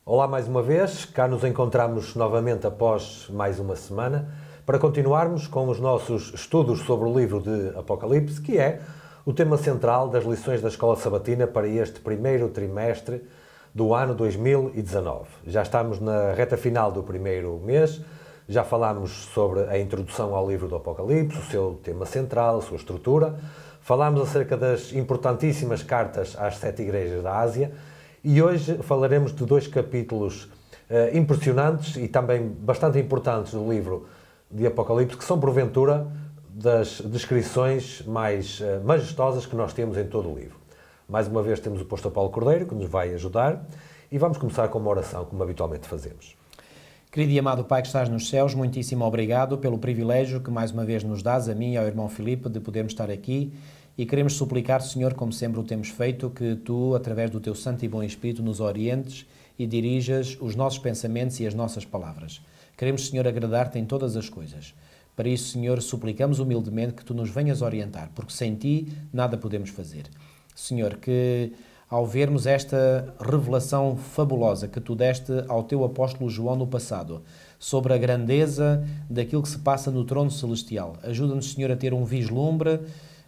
Olá mais uma vez, cá nos encontramos novamente após mais uma semana para continuarmos com os nossos estudos sobre o livro de Apocalipse, que é o tema central das lições da Escola Sabatina para este primeiro trimestre do ano 2019. Já estamos na reta final do primeiro mês, já falámos sobre a introdução ao livro do Apocalipse, o seu tema central, a sua estrutura, falámos acerca das importantíssimas cartas às 7 igrejas da Ásia. E hoje falaremos de dois capítulos impressionantes e também bastante importantes do livro de Apocalipse, que são, porventura, das descrições mais majestosas que nós temos em todo o livro. Mais uma vez temos o pastor Paulo Cordeiro, que nos vai ajudar, e vamos começar com uma oração, como habitualmente fazemos. Querido e amado Pai que estás nos céus, muitíssimo obrigado pelo privilégio que mais uma vez nos dás, a mim e ao irmão Filipe, de podermos estar aqui. E queremos suplicar, Senhor, como sempre o temos feito, que Tu, através do Teu Santo e Bom Espírito, nos orientes e dirijas os nossos pensamentos e as nossas palavras. Queremos, Senhor, agradar-te em todas as coisas. Para isso, Senhor, suplicamos humildemente que Tu nos venhas orientar, porque sem Ti nada podemos fazer. Senhor, que ao vermos esta revelação fabulosa que Tu deste ao Teu apóstolo João no passado, sobre a grandeza daquilo que se passa no trono celestial, ajuda-nos, Senhor, a ter um vislumbre,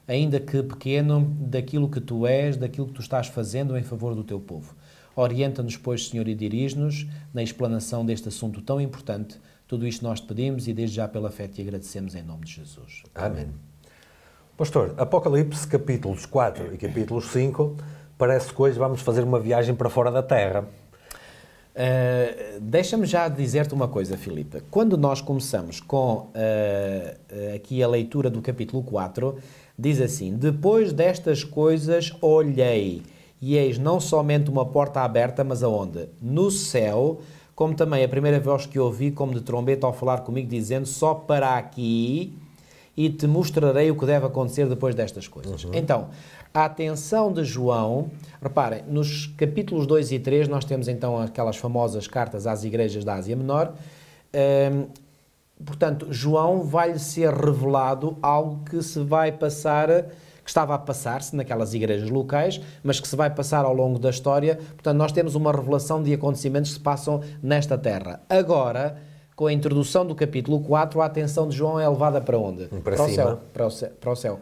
ainda que pequeno, daquilo que Tu és, daquilo que Tu estás fazendo em favor do Teu povo. Orienta-nos, pois, Senhor, e dirige-nos na explanação deste assunto tão importante. Tudo isto nós te pedimos e desde já pela fé te agradecemos em nome de Jesus. Amém. Pastor, Apocalipse, capítulos 4 e capítulos 5, parece que hoje vamos fazer uma viagem para fora da Terra. Deixa-me já dizer-te uma coisa, Filipe. Quando nós começamos com aqui a leitura do capítulo 4, diz assim: depois destas coisas olhei, e eis não somente uma porta aberta, mas aonde? No céu, como também a primeira voz que ouvi, como de trombeta, ao falar comigo, dizendo: só para aqui, e te mostrarei o que deve acontecer depois destas coisas. Então, a atenção de João, reparem, nos capítulos 2 e 3 nós temos então aquelas famosas cartas às igrejas da Ásia Menor. Portanto, João vai-lhe ser revelado algo que se vai passar, que estava a passar-se naquelas igrejas locais, mas que se vai passar ao longo da história. Portanto, nós temos uma revelação de acontecimentos que se passam nesta terra. Agora, com a introdução do capítulo 4, a atenção de João é levada para onde? Para cima. O céu. Para o céu.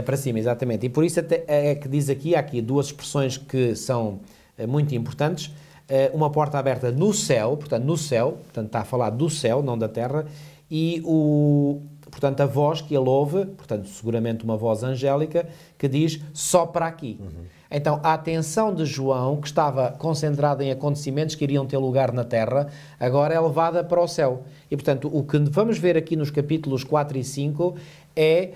Para cima, exatamente. E por isso é que diz aqui, há aqui duas expressões que são muito importantes. Uma porta aberta no céu, portanto está a falar do céu, não da terra, e portanto, a voz que ele ouve, portanto, seguramente uma voz angélica, que diz só para aqui. Então, a atenção de João, que estava concentrada em acontecimentos que iriam ter lugar na terra, agora é levada para o céu. E, portanto, o que vamos ver aqui nos capítulos 4 e 5 é,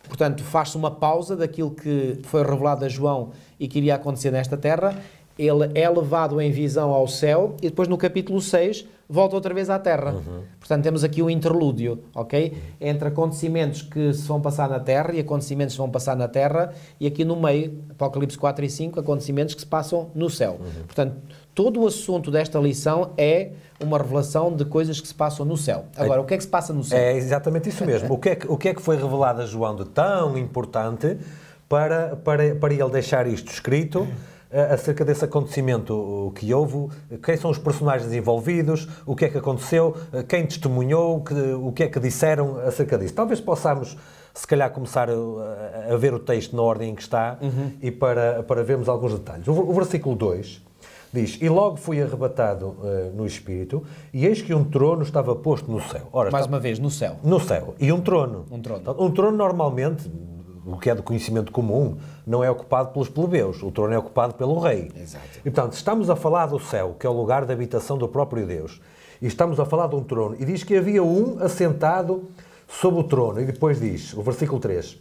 portanto, faz-se uma pausa daquilo que foi revelado a João e que iria acontecer nesta terra. Ele é levado em visão ao céu e depois no capítulo 6 volta outra vez à terra. Portanto, temos aqui o interlúdio, ok? Entre acontecimentos que se vão passar na terra e acontecimentos que vão passar na terra, e aqui no meio, Apocalipse 4 e 5, acontecimentos que se passam no céu. Portanto, todo o assunto desta lição é uma revelação de coisas que se passam no céu. Agora, o que é que se passa no céu? É exatamente isso mesmo. O que é que foi revelado a João de tão importante para ele deixar isto escrito acerca desse acontecimento que houve? Quem são os personagens envolvidos? O que é que aconteceu? Quem testemunhou? O que é que disseram acerca disso? Talvez possamos, se calhar, começar a ver o texto na ordem em que está e para vermos alguns detalhes. O versículo 2 diz: e logo fui arrebatado no Espírito, e eis que um trono estava posto no céu. Ora, Mais uma vez, no céu. No céu. E um trono. Um trono normalmente, o que é de conhecimento comum, não é ocupado pelos plebeus. O trono é ocupado pelo rei. Exato. E, portanto, estamos a falar do céu, que é o lugar de habitação do próprio Deus. E estamos a falar de um trono. E diz que havia um assentado sobre o trono. E depois diz, o versículo 3,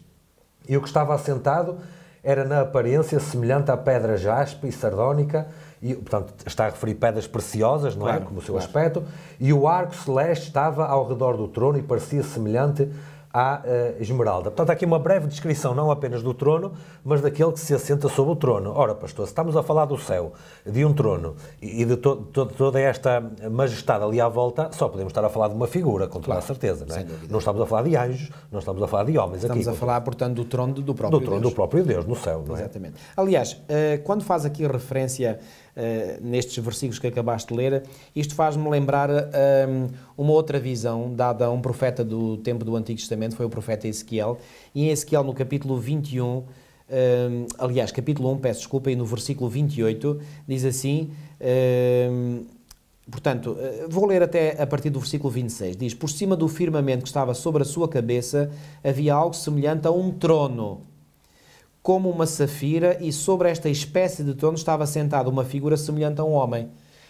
e o que estava assentado era na aparência semelhante à pedra jaspe e sardónica, e, portanto, está a referir pedras preciosas, não é? Como o seu aspecto, e o arco celeste estava ao redor do trono e parecia semelhante à esmeralda. Portanto, há aqui uma breve descrição, não apenas do trono, mas daquele que se assenta sobre o trono. Ora, pastor, se estamos a falar do céu, de um trono e de toda esta majestade ali à volta, só podemos estar a falar de uma figura, com toda a certeza, não é? Não estamos a falar de anjos, não estamos a falar de homens. Estamos a falar, portanto, do trono do próprio Deus. Do próprio Deus, no céu, não é? Exatamente. Aliás, quando faz aqui referência nestes versículos que acabaste de ler, isto faz-me lembrar uma outra visão dada a um profeta do tempo do Antigo Testamento, foi o profeta Ezequiel, e em Ezequiel no capítulo 21, aliás, capítulo 1, peço desculpa, e no versículo 28, diz assim, portanto, vou ler até a partir do versículo 26, diz, por cima do firmamento que estava sobre a sua cabeça, havia algo semelhante a um trono, como uma safira, e sobre esta espécie de trono estava sentada uma figura semelhante a um homem.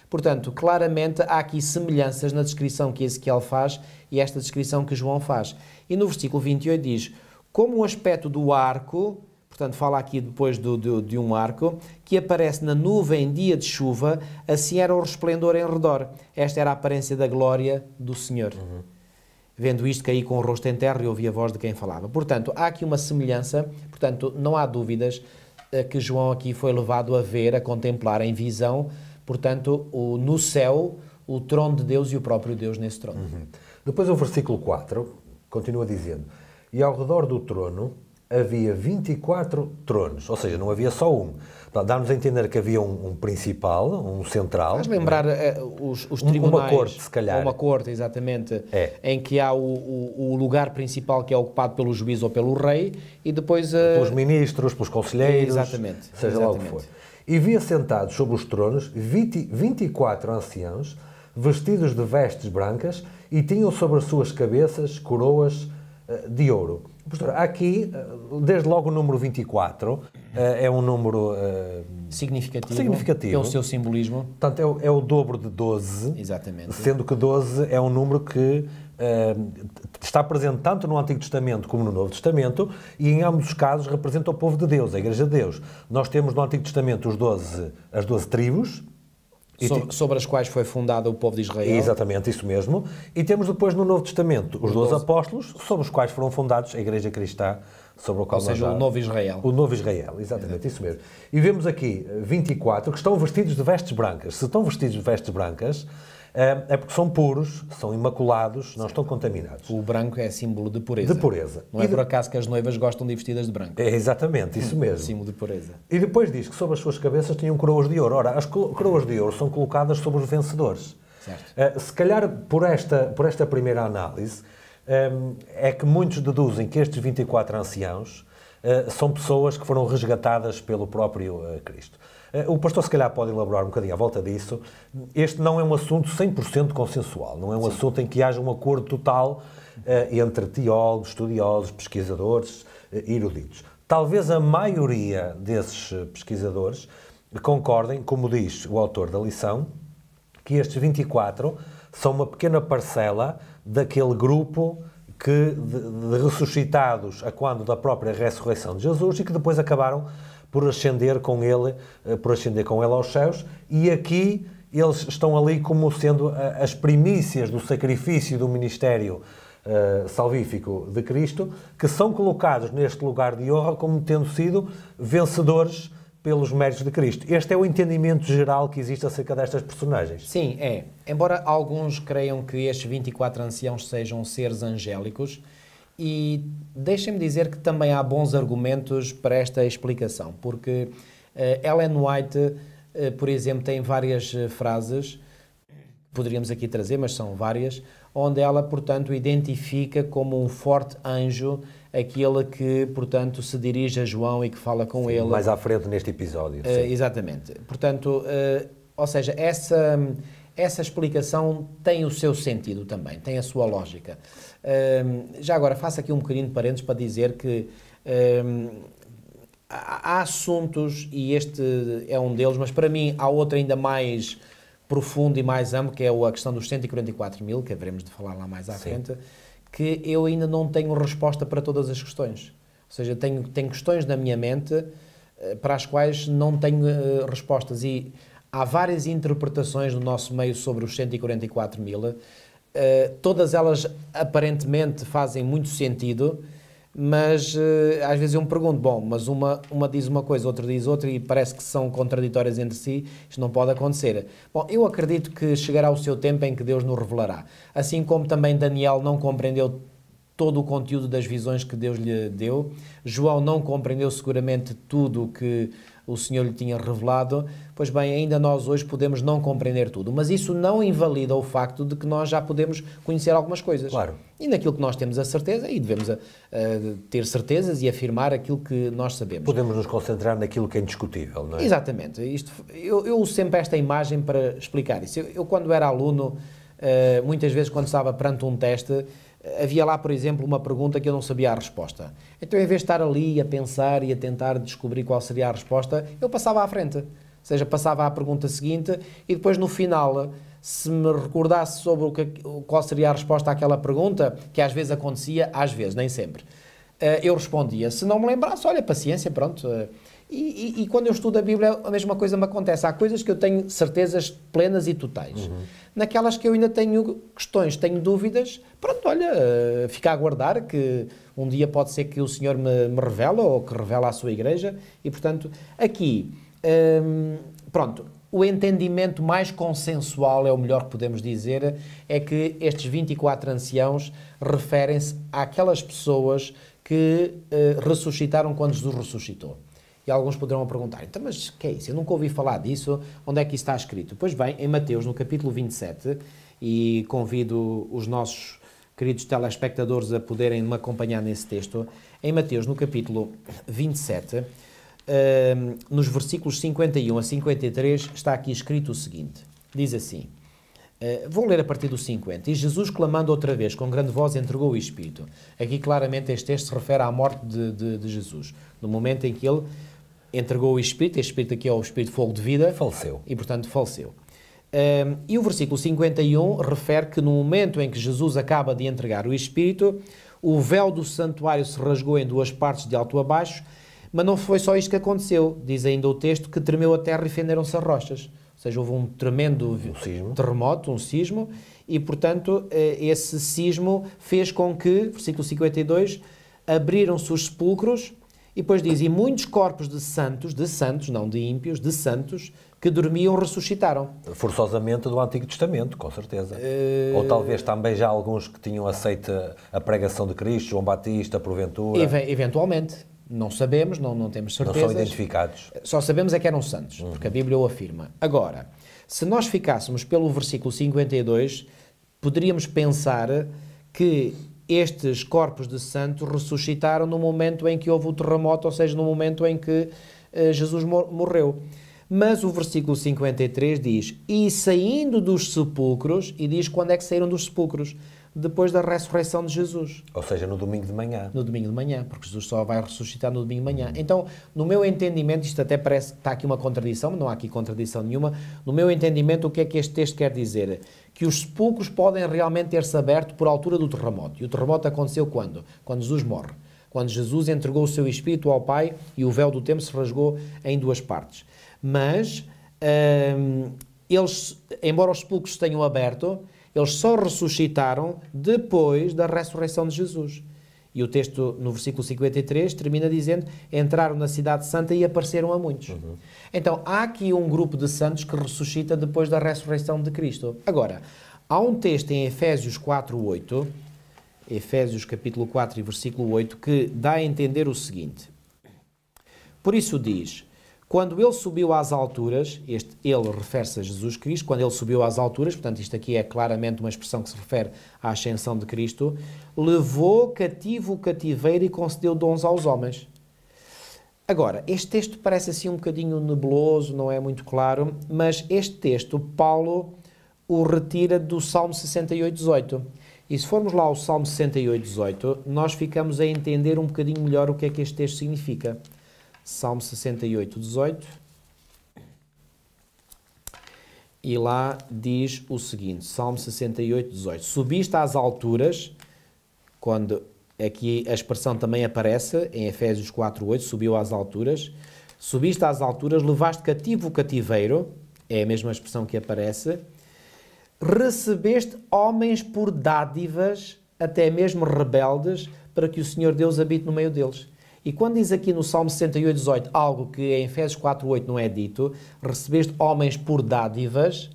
Portanto, claramente há aqui semelhanças na descrição que Ezequiel faz e esta descrição que João faz. E no versículo 28 diz, como o aspecto do arco, portanto fala aqui depois de um arco, que aparece na nuvem em dia de chuva, assim era o resplendor em redor. Esta era a aparência da glória do Senhor. Vendo isto, caí com o rosto em terra e ouvi a voz de quem falava. Portanto, há aqui uma semelhança, portanto, não há dúvidas que João aqui foi levado a ver, a contemplar em visão, portanto, no céu, o trono de Deus e o próprio Deus nesse trono. Depois o versículo 4 continua dizendo, e ao redor do trono havia 24 tronos, ou seja, não havia só um. Dá-nos a entender que havia um principal, um central. Faz lembrar os tribunais. Uma corte, se calhar. Uma corte, exatamente, em que há o lugar principal que é ocupado pelo juiz ou pelo rei e depois... pelos ministros, pelos conselheiros, exatamente, seja lá o que for. E via sentados sobre os tronos 24 anciãos, vestidos de vestes brancas, e tinham sobre as suas cabeças coroas de ouro. Professor, aqui, desde logo o número 24, é um número significativo pelo seu simbolismo. Portanto, é o dobro de 12, exatamente, sendo que 12 é um número que está presente tanto no Antigo Testamento como no Novo Testamento e em ambos os casos representa o povo de Deus, a Igreja de Deus. Nós temos no Antigo Testamento as 12 tribos, sobre as quais foi fundado o povo de Israel. Exatamente, isso mesmo. E temos depois no Novo Testamento os 12 apóstolos, sobre os quais foram fundados a Igreja Cristã, sobre o qual Ou seja, o Novo Israel. O Novo Israel, exatamente, isso mesmo. E vemos aqui 24 que estão vestidos de vestes brancas. Se estão vestidos de vestes brancas, é porque são puros, são imaculados, não estão contaminados. O branco é símbolo de pureza. De pureza. Não é por acaso que as noivas gostam de ir vestidas de branco. É exatamente, isso mesmo. Símbolo de pureza. E depois diz que sobre as suas cabeças tinham coroas de ouro. Ora, as coroas de ouro são colocadas sobre os vencedores. Certo. Se calhar, por esta primeira análise, é que muitos deduzem que estes 24 anciãos são pessoas que foram resgatadas pelo próprio Cristo. O pastor, se calhar, pode elaborar um bocadinho à volta disso. Este não é um assunto 100% consensual, não é um assunto em que haja um acordo total entre teólogos, estudiosos, pesquisadores, eruditos. Talvez a maioria desses pesquisadores concordem, como diz o autor da lição, que estes 24 são uma pequena parcela daquele grupo de ressuscitados a quando da própria ressurreição de Jesus e que depois acabaram por ascender com ele aos céus, e aqui eles estão ali como sendo as primícias do sacrifício do ministério salvífico de Cristo, que são colocados neste lugar de honra como tendo sido vencedores pelos méritos de Cristo. Este é o entendimento geral que existe acerca destas personagens. Sim, é. Embora alguns creiam que estes 24 anciãos sejam seres angélicos, e deixem-me dizer que também há bons argumentos para esta explicação, porque Ellen White, por exemplo, tem várias frases, poderíamos aqui trazer, mas são várias, onde ela, portanto, identifica como um forte anjo aquele que, portanto, se dirige a João e que fala com ele. Mais à frente neste episódio. Exatamente. Portanto, ou seja, essa explicação tem o seu sentido também, tem a sua lógica. Já agora, faço aqui um bocadinho de parênteses para dizer que há assuntos, e este é um deles, mas para mim há outro ainda mais profundo e mais amplo, que é a questão dos 144 mil, que haveremos de falar lá mais à frente, que eu ainda não tenho resposta para todas as questões. Ou seja, tenho questões na minha mente para as quais não tenho respostas, e há várias interpretações no nosso meio sobre os 144 mil, todas elas aparentemente fazem muito sentido, mas às vezes eu me pergunto, bom, mas uma diz uma coisa, outra diz outra e parece que são contraditórias entre si, isto não pode acontecer. Bom, eu acredito que chegará o seu tempo em que Deus nos revelará. Assim como também Daniel não compreendeu todo o conteúdo das visões que Deus lhe deu. João não compreendeu seguramente tudo o que o Senhor lhe tinha revelado. Pois bem, ainda nós hoje podemos não compreender tudo, mas isso não invalida o facto de que nós já podemos conhecer algumas coisas. Claro. E naquilo que nós temos a certeza, e devemos ter certezas e afirmar aquilo que nós sabemos. Podemos nos concentrar naquilo que é indiscutível, não é? Exatamente. Eu uso sempre esta imagem para explicar isso. Eu quando era aluno, muitas vezes quando estava perante um teste, havia lá, por exemplo, uma pergunta que eu não sabia a resposta. Então, em vez de estar ali a pensar e a tentar descobrir qual seria a resposta, eu passava à frente. Ou seja, passava à pergunta seguinte e depois, no final, se me recordasse sobre qual seria a resposta àquela pergunta, que às vezes acontecia, às vezes, nem sempre, eu respondia. Se não me lembrasse, olha, paciência, pronto. E quando eu estudo a Bíblia, a mesma coisa me acontece. Há coisas que eu tenho certezas plenas e totais. Naquelas que eu ainda tenho questões, tenho dúvidas, pronto, olha, fica a aguardar que um dia pode ser que o Senhor me revela ou que revela à sua igreja. E, portanto, aqui, pronto, o entendimento mais consensual, é o melhor que podemos dizer, é que estes 24 anciãos referem-se àquelas pessoas que ressuscitaram quando Jesus ressuscitou. E alguns poderão perguntar, então, mas o que é isso? Eu nunca ouvi falar disso, onde é que isso está escrito? Pois bem, em Mateus, no capítulo 27, e convido os nossos queridos telespectadores a poderem me acompanhar nesse texto, em Mateus, no capítulo 27, nos versículos 51 a 53, está aqui escrito o seguinte, diz assim, vou ler a partir do 50. E Jesus, clamando outra vez, com grande voz, entregou o Espírito. Aqui, claramente, este texto se refere à morte de Jesus. No momento em que ele entregou o Espírito, este Espírito aqui é o Espírito de fogo de vida. Faleceu. E, portanto, faleceu. E o versículo 51 refere que no momento em que Jesus acaba de entregar o Espírito, o véu do santuário se rasgou em duas partes, de alto a baixo, mas não foi só isto que aconteceu. Diz ainda o texto que tremeu a terra e fenderam-se as rochas. Ou seja, houve um tremendo terremoto, um sismo, e, portanto, esse sismo fez com que, versículo 52, abriram-se os sepulcros, e depois diz, e muitos corpos de santos, não de ímpios, de santos, que dormiam, ressuscitaram. Forçosamente do Antigo Testamento, com certeza. Ou talvez também já alguns que tinham aceito a pregação de Cristo, João Batista, porventura. Eventualmente. Não sabemos, não temos certezas. Não são identificados. Só sabemos é que eram santos, porque a Bíblia o afirma. Agora, se nós ficássemos pelo versículo 52, poderíamos pensar que estes corpos de santos ressuscitaram no momento em que houve o terremoto, ou seja, no momento em que Jesus morreu. Mas o versículo 53 diz, e saindo dos sepulcros, e diz quando é que saíram dos sepulcros? Depois da ressurreição de Jesus. Ou seja, no domingo de manhã. No domingo de manhã, porque Jesus só vai ressuscitar no domingo de manhã. Então, no meu entendimento, isto até parece que está aqui uma contradição, mas não há aqui contradição nenhuma. No meu entendimento, o que é que este texto quer dizer? Que os sepulcros podem realmente ter-se aberto por altura do terremoto. E o terremoto aconteceu quando? Quando Jesus morre. Quando Jesus entregou o seu Espírito ao Pai e o véu do tempo se rasgou em duas partes. Mas, eles, embora os sepulcros se tenham aberto, eles só ressuscitaram depois da ressurreição de Jesus. E o texto, no versículo 53, termina dizendo, entraram na cidade santa e apareceram a muitos. Então, há aqui um grupo de santos que ressuscita depois da ressurreição de Cristo. Agora, há um texto em Efésios 4:8, Efésios capítulo 4 e versículo 8, que dá a entender o seguinte. Por isso diz... Quando ele subiu às alturas, ele refere-se a Jesus Cristo, quando ele subiu às alturas, portanto isto aqui é claramente uma expressão que se refere à ascensão de Cristo, levou cativo o cativeiro e concedeu dons aos homens. Agora, este texto parece assim um bocadinho nebuloso, não é muito claro, mas este texto, Paulo o retira do Salmo 68:18. E se formos lá ao Salmo 68:18, nós ficamos a entender um bocadinho melhor o que é que este texto significa. Salmo 68:18, e lá diz o seguinte, Salmo 68:18, subiste às alturas, quando aqui a expressão também aparece em Efésios 4:8, subiu às alturas, subiste às alturas, levaste cativo o cativeiro, é a mesma expressão que aparece, recebeste homens por dádivas, até mesmo rebeldes, para que o Senhor Deus habite no meio deles. E quando diz aqui no Salmo 68:18 algo que em Efésios 4:8 não é dito, recebeste homens por dádivas,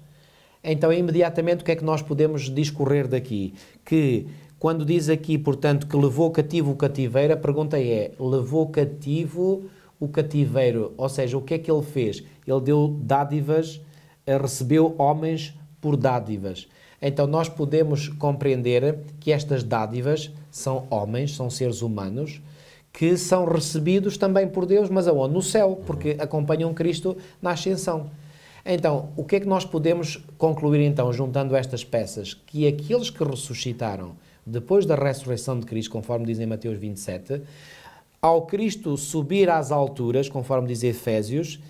então imediatamente o que é que nós podemos discorrer daqui? Que quando diz aqui, portanto, que levou cativo o cativeiro, a pergunta é, levou cativo o cativeiro, ou seja, o que é que ele fez? Ele deu dádivas, recebeu homens por dádivas. Então nós podemos compreender que estas dádivas são homens, são seres humanos, que são recebidos também por Deus, mas aonde? No céu, porque acompanham Cristo na ascensão. Então, o que é que nós podemos concluir então, juntando estas peças? Que aqueles que ressuscitaram depois da ressurreição de Cristo, conforme diz em Mateus 27, ao Cristo subir às alturas, conforme diz Efésios,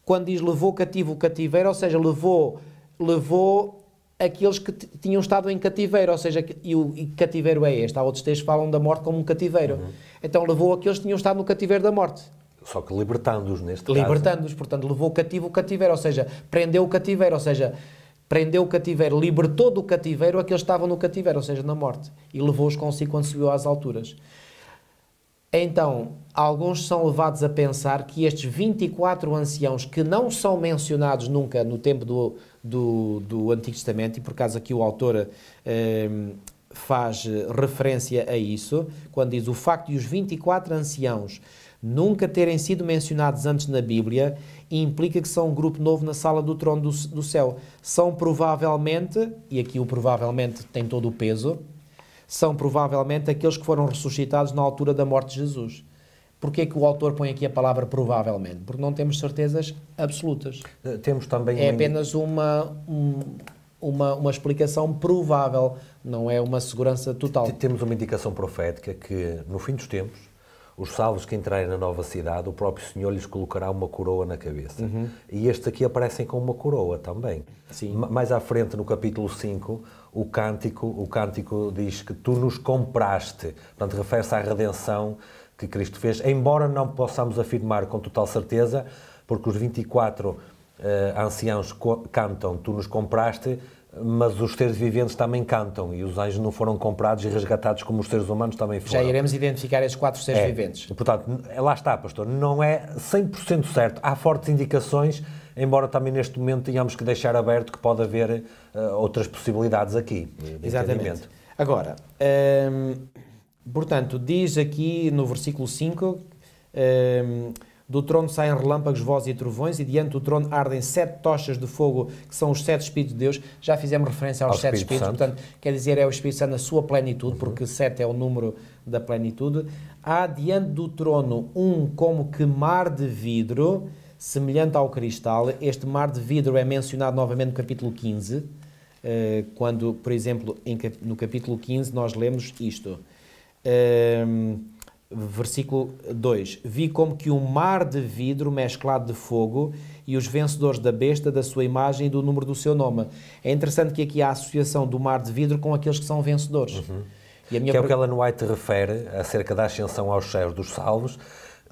quando diz levou cativo o cativeiro, ou seja, levou aqueles que tinham estado em cativeiro, ou seja, e cativeiro é este. Há outros textos que falam da morte como um cativeiro. Então levou aqueles que tinham estado no cativeiro da morte. Só que libertando-os neste caso. Libertando-os, portanto, levou cativo o cativeiro, ou seja, prendeu o cativeiro, ou seja, prendeu o cativeiro, libertou do cativeiro aqueles que estavam no cativeiro, ou seja, na morte, e levou-os consigo quando subiu às alturas. Então, alguns são levados a pensar que estes 24 anciãos que não são mencionados nunca no tempo do Antigo Testamento, e por acaso aqui o autor faz referência a isso, quando diz o facto de os 24 anciãos nunca terem sido mencionados antes na Bíblia, implica que são um grupo novo na sala do trono do céu. São provavelmente, e aqui o provavelmente tem todo o peso, são provavelmente aqueles que foram ressuscitados na altura da morte de Jesus. Porquê que o autor põe aqui a palavra provavelmente? Porque não temos certezas absolutas. Temos também é apenas uma explicação provável, não é uma segurança total. Temos uma indicação profética que, no fim dos tempos, os salvos que entrarem na nova cidade, o próprio Senhor lhes colocará uma coroa na cabeça. E estes aqui aparecem com uma coroa também. Sim. Mais à frente, no capítulo 5, o cântico diz que tu nos compraste. Portanto, refere-se à redenção que Cristo fez, embora não possamos afirmar com total certeza, porque os 24 anciãos cantam, tu nos compraste, mas os seres viventes também cantam, e os anjos não foram comprados e resgatados como os seres humanos também foram. Já iremos identificar esses 4 seres viventes. Portanto, lá está, pastor, não é 100% certo. Há fortes indicações, embora também neste momento tenhamos que deixar aberto que pode haver outras possibilidades aqui. Exatamente. Agora, portanto, diz aqui no versículo 5... do trono saem relâmpagos, vozes e trovões, e diante do trono ardem 7 tochas de fogo, que são os 7 Espíritos de Deus. Já fizemos referência aos 7 Espíritos, portanto, quer dizer, é o Espírito Santo na sua plenitude, porque 7 é o número da plenitude. Há diante do trono um como que mar de vidro, semelhante ao cristal. Este mar de vidro é mencionado novamente no capítulo 15, quando, por exemplo, no capítulo 15 nós lemos isto. Versículo 2. Vi como que um mar de vidro mesclado de fogo e os vencedores da besta, da sua imagem e do número do seu nome. É interessante que aqui há a associação do mar de vidro com aqueles que são vencedores. E a minha que é o que Ellen White refere acerca da ascensão aos céus dos salvos.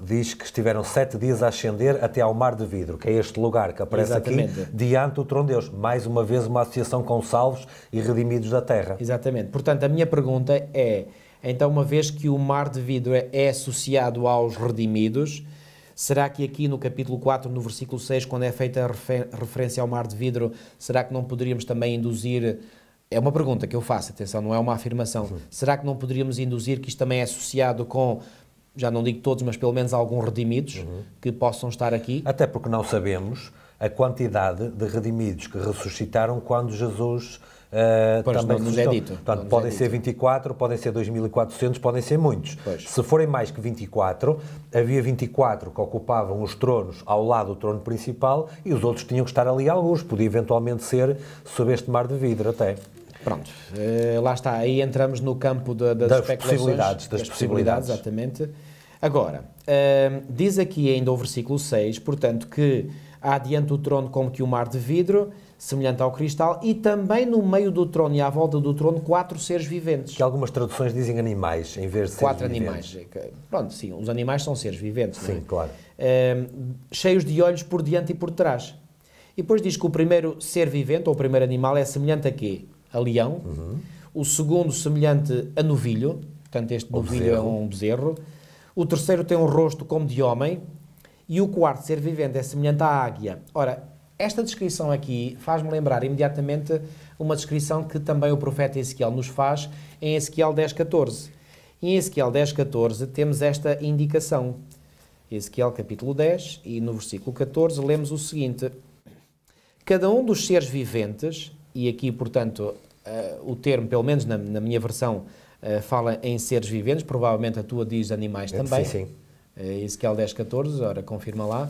Diz que estiveram 7 dias a ascender até ao mar de vidro, que é este lugar que aparece aqui diante do trono de Deus. Mais uma vez uma associação com os salvos e redimidos da terra. Exatamente. Portanto, a minha pergunta é... Então, uma vez que o mar de vidro é associado aos redimidos, será que aqui no capítulo 4, no versículo 6, quando é feita a referência ao mar de vidro, será que não poderíamos também induzir... É uma pergunta que eu faço, atenção, não é uma afirmação. Será que não poderíamos induzir que isto também é associado com, já não digo todos, mas pelo menos alguns redimidos que possam estar aqui? Até porque não sabemos a quantidade de redimidos que ressuscitaram quando Jesus... também nos é dito. Portanto, podem ser 24, podem ser 2.400, podem ser muitos. Pois. Se forem mais que 24, havia 24 que ocupavam os tronos ao lado do trono principal e os outros tinham que estar ali alguns. Podia eventualmente ser sob este mar de vidro até. Pronto, lá está. Aí entramos no campo das especulações. Das possibilidades. Exatamente. Agora, diz aqui ainda o versículo 6, portanto, que há diante do trono como que um mar de vidro, semelhante ao cristal, e também no meio do trono e à volta do trono 4 seres viventes. Que algumas traduções dizem animais, em vez de seres 4 animais. Pronto, sim, os animais são seres viventes. Sim, não é? claro. Cheios de olhos por diante e por trás. E depois diz que o primeiro ser vivente, ou o primeiro animal, é semelhante a quê? A leão. O segundo, semelhante a novilho. Portanto, este novilho é um bezerro. O terceiro tem um rosto como de homem. E o quarto ser vivente é semelhante à águia. Ora, esta descrição aqui faz-me lembrar imediatamente uma descrição que também o profeta Ezequiel nos faz em Ezequiel 10:14. Em Ezequiel 10:14 temos esta indicação. Ezequiel capítulo 10 e no versículo 14 lemos o seguinte: cada um dos seres viventes, e aqui, portanto, o termo, pelo menos na minha versão, fala em seres viventes, provavelmente a tua diz animais também. Sim, sim. Ezequiel 10:14, ora, confirma lá.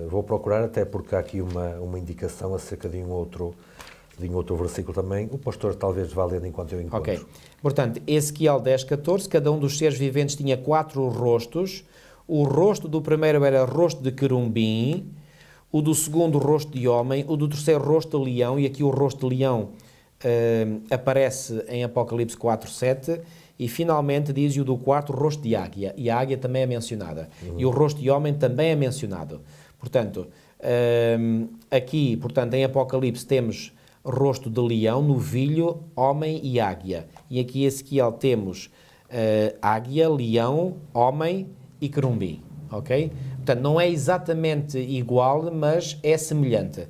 Vou procurar, até porque há aqui uma indicação acerca de um outro versículo também. O pastor talvez vá lendo enquanto eu encontro. Ok. Portanto, Ezequiel 10:14, cada um dos seres viventes tinha 4 rostos. O rosto do primeiro era rosto de querubim, o do segundo rosto de homem, o do terceiro rosto de leão, e aqui o rosto de leão aparece em Apocalipse 4:7, e finalmente diz o do quarto rosto de águia, e a águia também é mencionada. E o rosto de homem também é mencionado. Portanto, aqui, portanto, em Apocalipse temos rosto de leão, novilho, homem e águia. E aqui em Ezequiel temos águia, leão, homem e querubim, ok? Portanto, não é exatamente igual, mas é semelhante.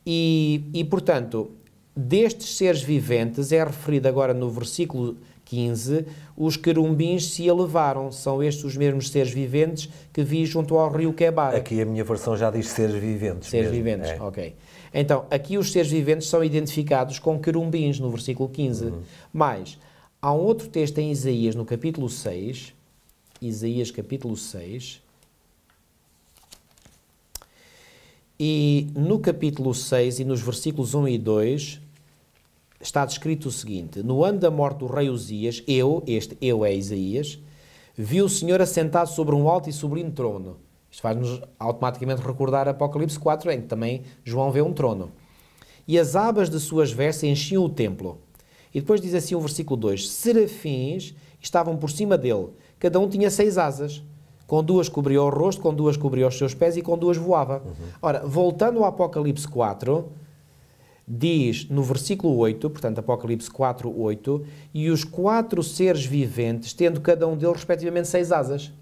E portanto, destes seres viventes, é referido agora no versículo 15, os querumbins se elevaram. São estes os mesmos seres viventes que vi junto ao rio Quebar. Aqui a minha versão já diz seres viventes. Seres viventes, ok. Então, aqui os seres viventes são identificados com querumbins, no versículo 15. Mas, há um outro texto em Isaías, no capítulo 6, Isaías capítulo 6, e no capítulo 6 e nos versículos 1 e 2, está descrito o seguinte: no ano da morte do rei Uzias, este eu é Isaías, vi o Senhor assentado sobre um alto e sublime trono. Isto faz-nos automaticamente recordar Apocalipse 4, em que também João vê um trono. E as abas de suas vestes enchiam o templo. E depois diz assim o versículo 2: serafins estavam por cima dele, cada um tinha 6 asas. Com 2 cobria o rosto, com 2 cobria os seus pés e com 2 voava. Ora, voltando ao Apocalipse 4, diz no versículo 8, portanto Apocalipse 4, 8, e os 4 seres viventes, tendo cada um deles respectivamente 6 asas.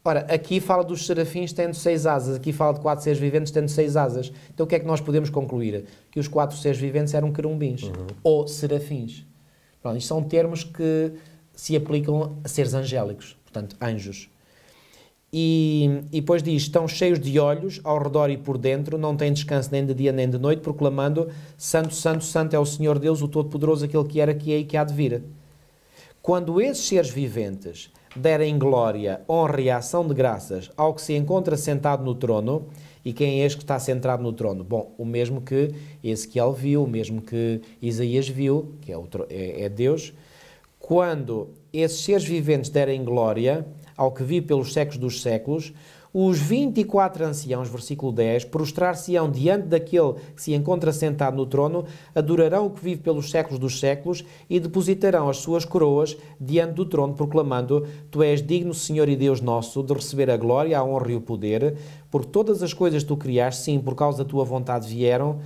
Ora, aqui fala dos serafins tendo 6 asas, aqui fala de 4 seres viventes tendo 6 asas. Então o que é que nós podemos concluir? Que os 4 seres viventes eram querumbins, ou serafins. Pronto, isto são termos que se aplicam a seres angélicos, portanto, anjos. E depois diz, estão cheios de olhos ao redor e por dentro, não têm descanso nem de dia nem de noite, proclamando: Santo, Santo, Santo é o Senhor Deus, o Todo-Poderoso, aquele que era, que é e que há de vir. Quando esses seres viventes derem glória, honra e ação de graças ao que se encontra sentado no trono, e quem é este que está sentado no trono? Bom, o mesmo que Ezequiel viu, o mesmo que Isaías viu, que é Deus. Quando esses seres viventes derem glória ao que vive pelos séculos dos séculos, os 24 anciãos, versículo 10, prostrar-se-ão diante daquele que se encontra sentado no trono, adorarão o que vive pelos séculos dos séculos e depositarão as suas coroas diante do trono, proclamando: Tu és digno, Senhor e Deus nosso, de receber a glória, a honra e o poder, porque todas as coisas que tu criaste, sim, por causa da tua vontade vieram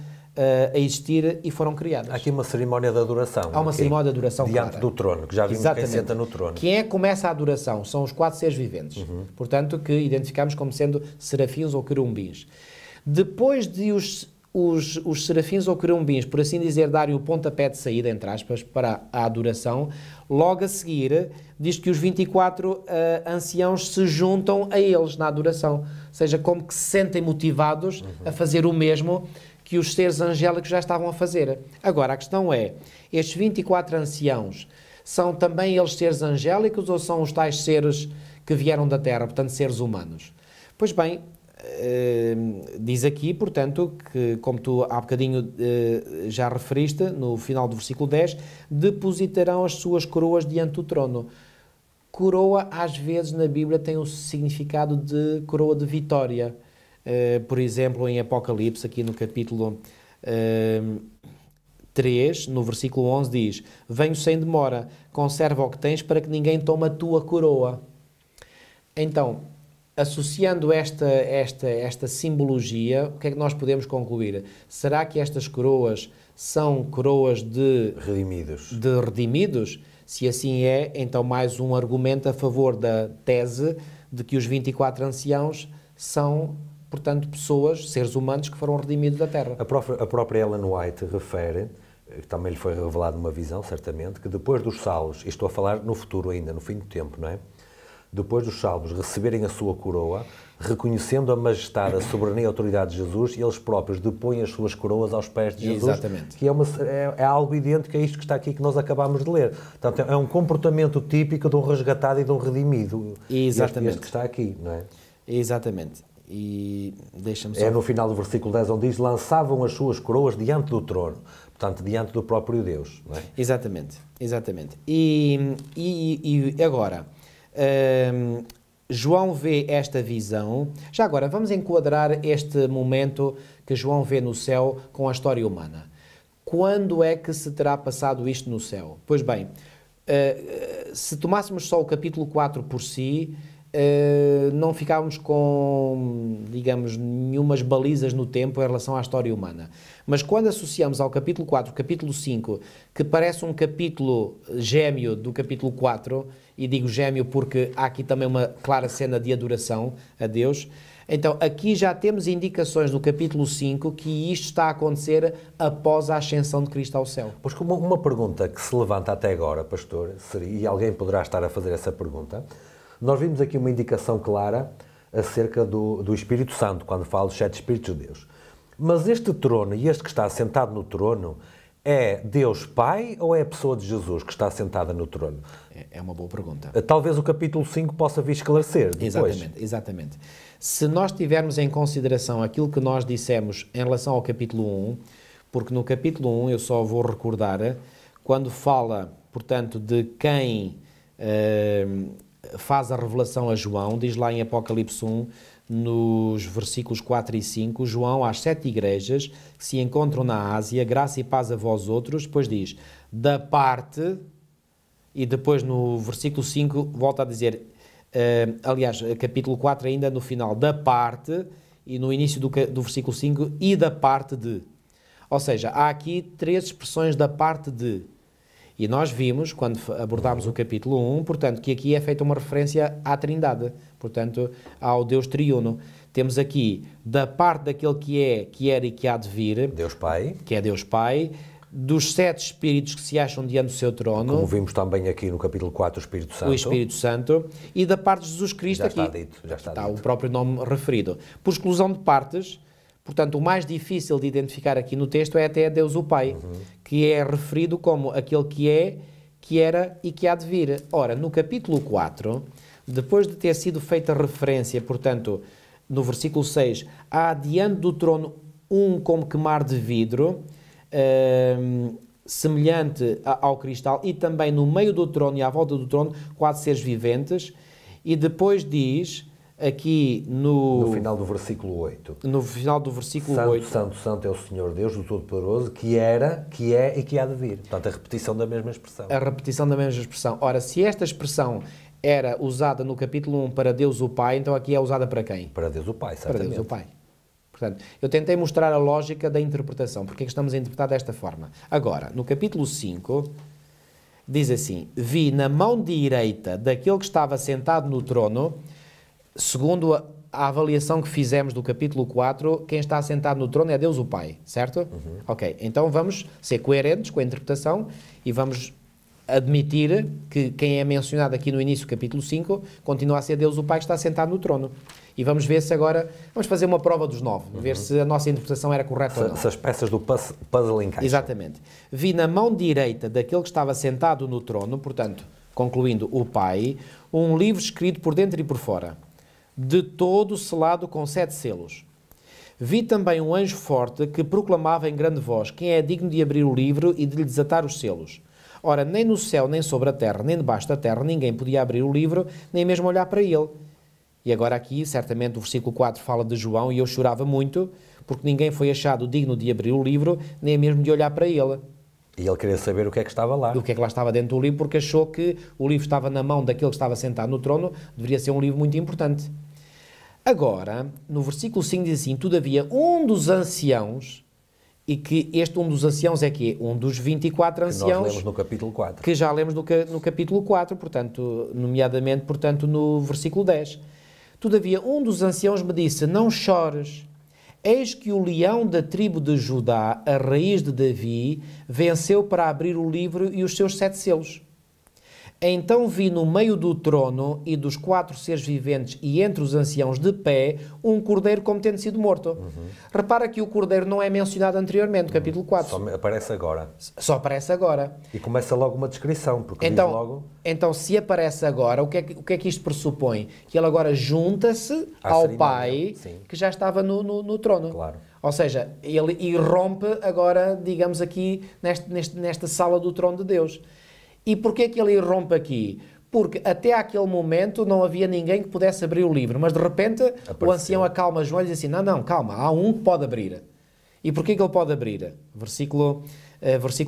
a existir e foram criadas. Há aqui uma cerimónia de adoração. Há uma cerimónia de adoração diante clara. do trono, que já vimos quem senta no trono. Quem é que começa a adoração? São os 4 seres viventes. Portanto, que identificamos como sendo serafins ou querumbins. Depois de os serafins ou querumbins, por assim dizer, darem o pontapé de saída, entre aspas, para a adoração, logo a seguir diz que os 24 anciãos se juntam a eles na adoração. Ou seja, como que se sentem motivados a fazer o mesmo que os seres angélicos já estavam a fazer. Agora, a questão é, estes 24 anciãos são também eles seres angélicos ou são os tais seres que vieram da Terra, portanto, seres humanos? Pois bem, diz aqui, portanto, que, como tu há bocadinho já referiste, no final do versículo 10, depositarão as suas coroas diante do trono. Coroa, às vezes, na Bíblia tem o significado de coroa de vitória. Por exemplo, em Apocalipse, aqui no capítulo 3, no versículo 11, diz: Venho sem demora, conserva o que tens para que ninguém tome a tua coroa. Então, associando esta simbologia, o que é que nós podemos concluir? Será que estas coroas são coroas de redimidos? Se assim é, então mais um argumento a favor da tese de que os 24 anciãos são portanto, pessoas, seres humanos que foram redimidos da terra. A própria Ellen White refere, que também lhe foi revelado uma visão, certamente, que depois dos salvos, e estou a falar no futuro ainda, no fim do tempo, não é? Depois dos salvos receberem a sua coroa, reconhecendo a majestade, a soberania e a autoridade de Jesus, eles próprios depõem as suas coroas aos pés de Jesus. Exatamente. Que é algo idêntico a isto que está aqui, que nós acabámos de ler. Portanto, é um comportamento típico de um resgatado e de um redimido. Exatamente. Este que está aqui, não é? Exatamente. E deixa-me só... É no final do versículo 10 onde diz: lançavam as suas coroas diante do trono. Portanto, diante do próprio Deus, não é? Exatamente, exatamente. E agora, João vê esta visão. Já agora, vamos enquadrar este momento que João vê no céu com a história humana. Quando é que se terá passado isto no céu? Pois bem, se tomássemos só o capítulo 4 por si, não ficávamos com, digamos, nenhumas balizas no tempo em relação à história humana. Mas quando associamos ao capítulo 4, capítulo 5, que parece um capítulo gêmeo do capítulo 4, e digo gêmeo porque há aqui também uma clara cena de adoração a Deus, então aqui já temos indicações no capítulo 5 que isto está a acontecer após a ascensão de Cristo ao céu. Pois como uma pergunta que se levanta até agora, pastor, seria, e alguém poderá estar a fazer essa pergunta, nós vimos aqui uma indicação clara acerca do Espírito Santo, quando fala dos 7 Espíritos de Deus. Mas este trono e este que está sentado no trono é Deus Pai ou é a pessoa de Jesus que está sentada no trono? É uma boa pergunta. Talvez o capítulo 5 possa vir esclarecer depois. Exatamente, exatamente. Se nós tivermos em consideração aquilo que nós dissemos em relação ao capítulo 1, porque no capítulo 1 eu só vou recordar, quando fala, portanto, de quem faz a revelação a João, diz lá em Apocalipse 1, nos versículos 4 e 5, João às 7 igrejas que se encontram na Ásia, graça e paz a vós outros, depois diz, da parte, e depois no versículo 5 volta a dizer, aliás, capítulo 4 ainda no final, da parte, e no início do versículo 5, e da parte de. Ou seja, há aqui 3 expressões da parte de. E nós vimos, quando abordámos o capítulo 1, portanto, que aqui é feita uma referência à Trindade, portanto, ao Deus triuno. Temos aqui, da parte daquele que é, que era e que há de vir, Deus Pai, que é Deus Pai, dos 7 Espíritos que se acham diante do seu trono, como vimos também aqui no capítulo 4, o Espírito Santo. O Espírito Santo, e da parte de Jesus Cristo já aqui. Já está Está dito. o próprio nome referido. Por exclusão de partes, portanto, o mais difícil de identificar aqui no texto é até Deus o Pai, que é referido como aquele que é, que era e que há de vir. Ora, no capítulo 4, depois de ter sido feita referência, portanto, no versículo 6, há diante do trono um como que mar de vidro, semelhante ao cristal, e também no meio do trono e à volta do trono, 4 seres viventes, e depois diz... Aqui no final do versículo 8. No final do versículo Santo, 8. Santo, Santo é o Senhor Deus, o Todo-Poderoso, que era, que é e que há de vir. Portanto, a repetição da mesma expressão. A repetição da mesma expressão. Ora, se esta expressão era usada no capítulo 1 para Deus o Pai, então aqui é usada para quem? Para Deus o Pai, certamente. Para Deus o Pai. Portanto, eu tentei mostrar a lógica da interpretação, porque é que estamos a interpretar desta forma. Agora, no capítulo 5, diz assim, vi na mão direita daquele que estava sentado no trono, segundo a avaliação que fizemos do capítulo 4, quem está sentado no trono é Deus o Pai, certo? Ok, então vamos ser coerentes com a interpretação e vamos admitir que quem é mencionado aqui no início do capítulo 5 continua a ser Deus o Pai que está sentado no trono. E vamos ver se agora, vamos fazer uma prova dos 9, ver se a nossa interpretação era correta ou não. Se as peças do puzzle encaixam. Exatamente. Vi na mão direita daquele que estava sentado no trono, portanto, concluindo o Pai, um livro escrito por dentro e por fora, de todo selado com 7 selos. Vi também um anjo forte que proclamava em grande voz, quem é digno de abrir o livro e de lhe desatar os selos. Ora, nem no céu, nem sobre a terra, nem debaixo da terra, ninguém podia abrir o livro, nem mesmo olhar para ele. E agora aqui, certamente, o versículo 4 fala de João, e eu chorava muito, porque ninguém foi achado digno de abrir o livro, nem mesmo de olhar para ele. E ele queria saber o que é que estava lá. O que é que lá estava dentro do livro, porque achou que o livro estava na mão daquele que estava sentado no trono, deveria ser um livro muito importante. Agora, no versículo 5 diz assim, todavia, um dos anciãos, e que este um dos anciãos é que um dos 24 anciãos... Que nós lemos no capítulo 4. Que já lemos no capítulo 4, portanto, nomeadamente, portanto, no versículo 10. Todavia, um dos anciãos me disse, não chores. Eis que o leão da tribo de Judá, a raiz de Davi, venceu para abrir o livro e os seus 7 selos. Então vi no meio do trono e dos 4 seres viventes e entre os anciãos de pé um cordeiro como tendo sido morto. Repara que o cordeiro não é mencionado anteriormente, no capítulo 4. Só aparece agora. Só aparece agora. E começa logo uma descrição, porque Então, diz logo... Então, se aparece agora, o que é que isto pressupõe? Que ele agora junta-se ao Pai, sim, que já estava no trono. Claro. Ou seja, ele irrompe agora, digamos aqui, nesta sala do trono de Deus. E porquê que ele irrompe aqui? Porque até aquele momento não havia ninguém que pudesse abrir o livro, mas de repente o ancião acalma João e diz assim, não, calma, há um que pode abrir. E porquê que ele pode abrir? Versículo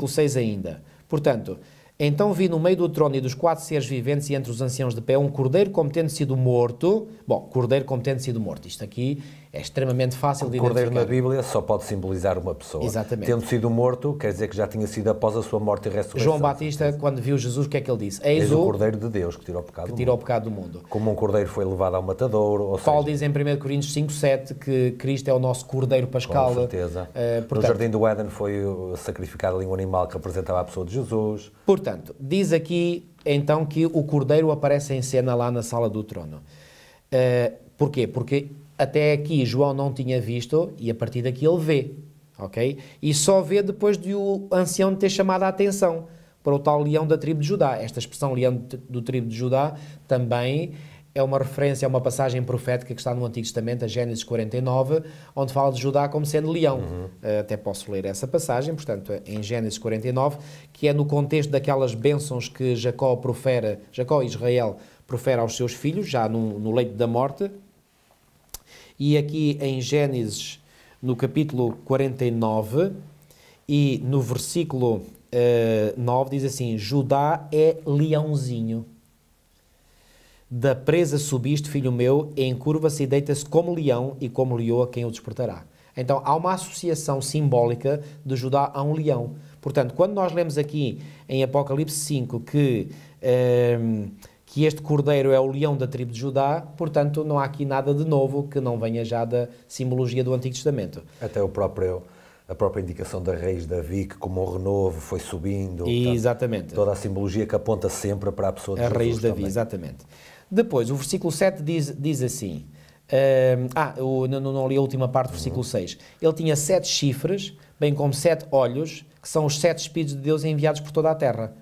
6 ainda. Portanto, então vi no meio do trono e dos 4 seres viventes e entre os anciãos de pé um cordeiro como tendo sido morto. Bom, cordeiro como tendo sido morto. Isto aqui é extremamente fácil de identificar. O cordeiro na Bíblia só pode simbolizar uma pessoa. Exatamente. Tendo sido morto, quer dizer que já tinha sido após a sua morte e ressurreição. João Batista, quando viu Jesus, o que é que ele disse? Eis o cordeiro de Deus que tirou o pecado do mundo. Como um cordeiro foi levado ao matadouro. Paulo diz em 1 Coríntios 5:7 que Cristo é o nosso cordeiro pascal. Com certeza. Portanto, no Jardim do Éden foi sacrificado ali um animal que representava a pessoa de Jesus. Portanto, diz aqui então que o cordeiro aparece em cena lá na sala do trono. Porquê? Porque até aqui João não tinha visto e a partir daqui ele vê, ok? E só vê depois de o ancião ter chamado a atenção para o tal leão da tribo de Judá. Esta expressão leão do tribo de Judá também é uma referência a uma passagem profética que está no Antigo Testamento, a Gênesis 49, onde fala de Judá como sendo leão. Até posso ler essa passagem, portanto, em Gênesis 49, que é no contexto daquelas bênçãos que Jacó e Israel profere aos seus filhos, já no leito da morte. E aqui em Gênesis, no capítulo 49 e no versículo 9, diz assim, Judá é leãozinho. Da presa subiste, filho meu, encurva-se e deita-se como leão e como leoa quem o despertará. Então, há uma associação simbólica de Judá a um leão. Portanto, quando nós lemos aqui em Apocalipse 5 que este cordeiro é o leão da tribo de Judá, portanto, não há aqui nada de novo que não venha já da simbologia do Antigo Testamento. Até a própria indicação da raiz de Davi, que como um renovo foi subindo. Exatamente. Portanto, toda a simbologia que aponta sempre para a pessoa de Jesus. A raiz de Davi, exatamente. Depois, o versículo 7 diz assim, eu não li a última parte do versículo 6. Ele tinha 7 chifres, bem como 7 olhos, que são os 7 Espíritos de Deus enviados por toda a terra.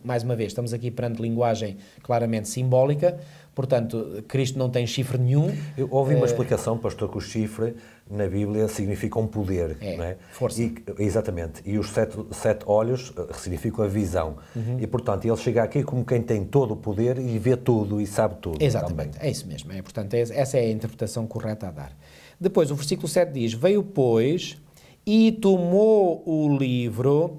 Mais uma vez, estamos aqui perante linguagem claramente simbólica, portanto, Cristo não tem chifre nenhum. Eu ouvi uma explicação, pastor, que o chifre na Bíblia significa um poder, não é? Força. Exatamente. E os 7 olhos significam a visão. E, portanto, ele chega aqui como quem tem todo o poder e vê tudo e sabe tudo. Exatamente, também. É isso mesmo. Portanto, essa é a interpretação correta a dar. Depois, o versículo 7 diz, veio, pois, e tomou o livro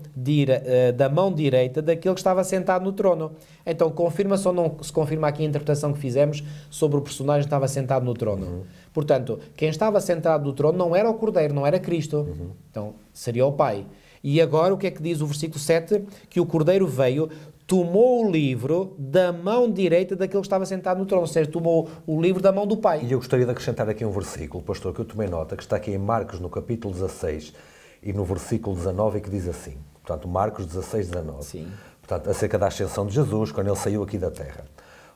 da mão direita daquele que estava sentado no trono. Então, confirma-se ou não se confirma aqui a interpretação que fizemos sobre o personagem que estava sentado no trono. Portanto, quem estava sentado no trono não era o Cordeiro, não era Cristo. Então, seria o Pai. E agora, o que é que diz o versículo 7? Que o Cordeiro veio, tomou o livro da mão direita daquele que estava sentado no trono, ou seja, tomou o livro da mão do Pai. E eu gostaria de acrescentar aqui um versículo, pastor, que eu tomei nota, que está aqui em Marcos, no capítulo 16 e no versículo 19, que diz assim, portanto, Marcos 16, 19, Sim. Portanto, acerca da ascensão de Jesus, quando ele saiu aqui da terra.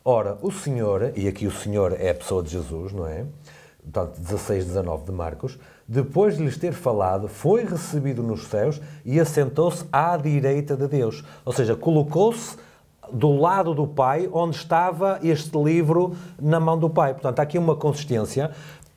Ora, o Senhor, e aqui o Senhor é a pessoa de Jesus, não é? Portanto, 16, 19 de Marcos, depois de lhes ter falado, foi recebido nos céus e assentou-se à direita de Deus. Ou seja, colocou-se do lado do Pai, onde estava este livro na mão do Pai. Portanto, há aqui uma consistência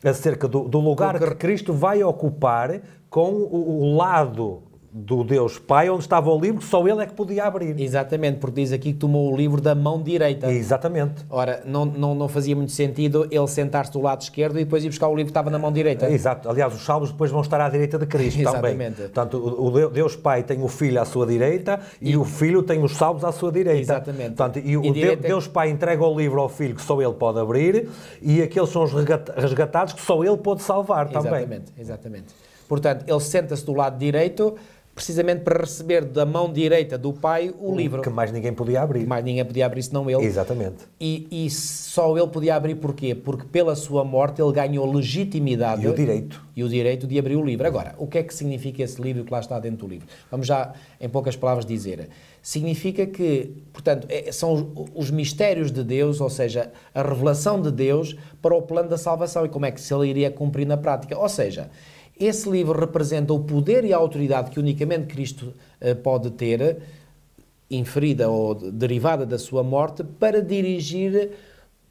acerca do lugar que Cristo vai ocupar com o lado do Deus Pai, onde estava o livro, que só ele é que podia abrir. Exatamente, porque diz aqui que tomou o livro da mão direita. Exatamente. Ora, não fazia muito sentido ele sentar-se do lado esquerdo e depois ir buscar o livro que estava na mão direita. Exato. Aliás, os salmos depois vão estar à direita de Cristo também. Exatamente. Portanto, o Deus Pai tem o Filho à sua direita e o Filho tem os salmos à sua direita. Exatamente. Portanto, e o Deus Pai entrega o livro ao Filho que só ele pode abrir e aqueles são os resgatados que só ele pode salvar também. Exatamente. Portanto, ele senta-se do lado direito precisamente para receber da mão direita do Pai o livro. Que mais ninguém podia abrir. Mais ninguém podia abrir senão ele. Exatamente. E só ele podia abrir porquê? Porque pela sua morte ele ganhou legitimidade. E o direito. E o direito de abrir o livro. Agora, o que é que significa esse livro que lá está dentro do livro? Vamos já, em poucas palavras, dizer. Significa que, portanto, são os mistérios de Deus, ou seja, a revelação de Deus para o plano da salvação e como é que se ele iria cumprir na prática. Ou seja, esse livro representa o poder e a autoridade que unicamente Cristo pode ter, inferida ou derivada da sua morte, para dirigir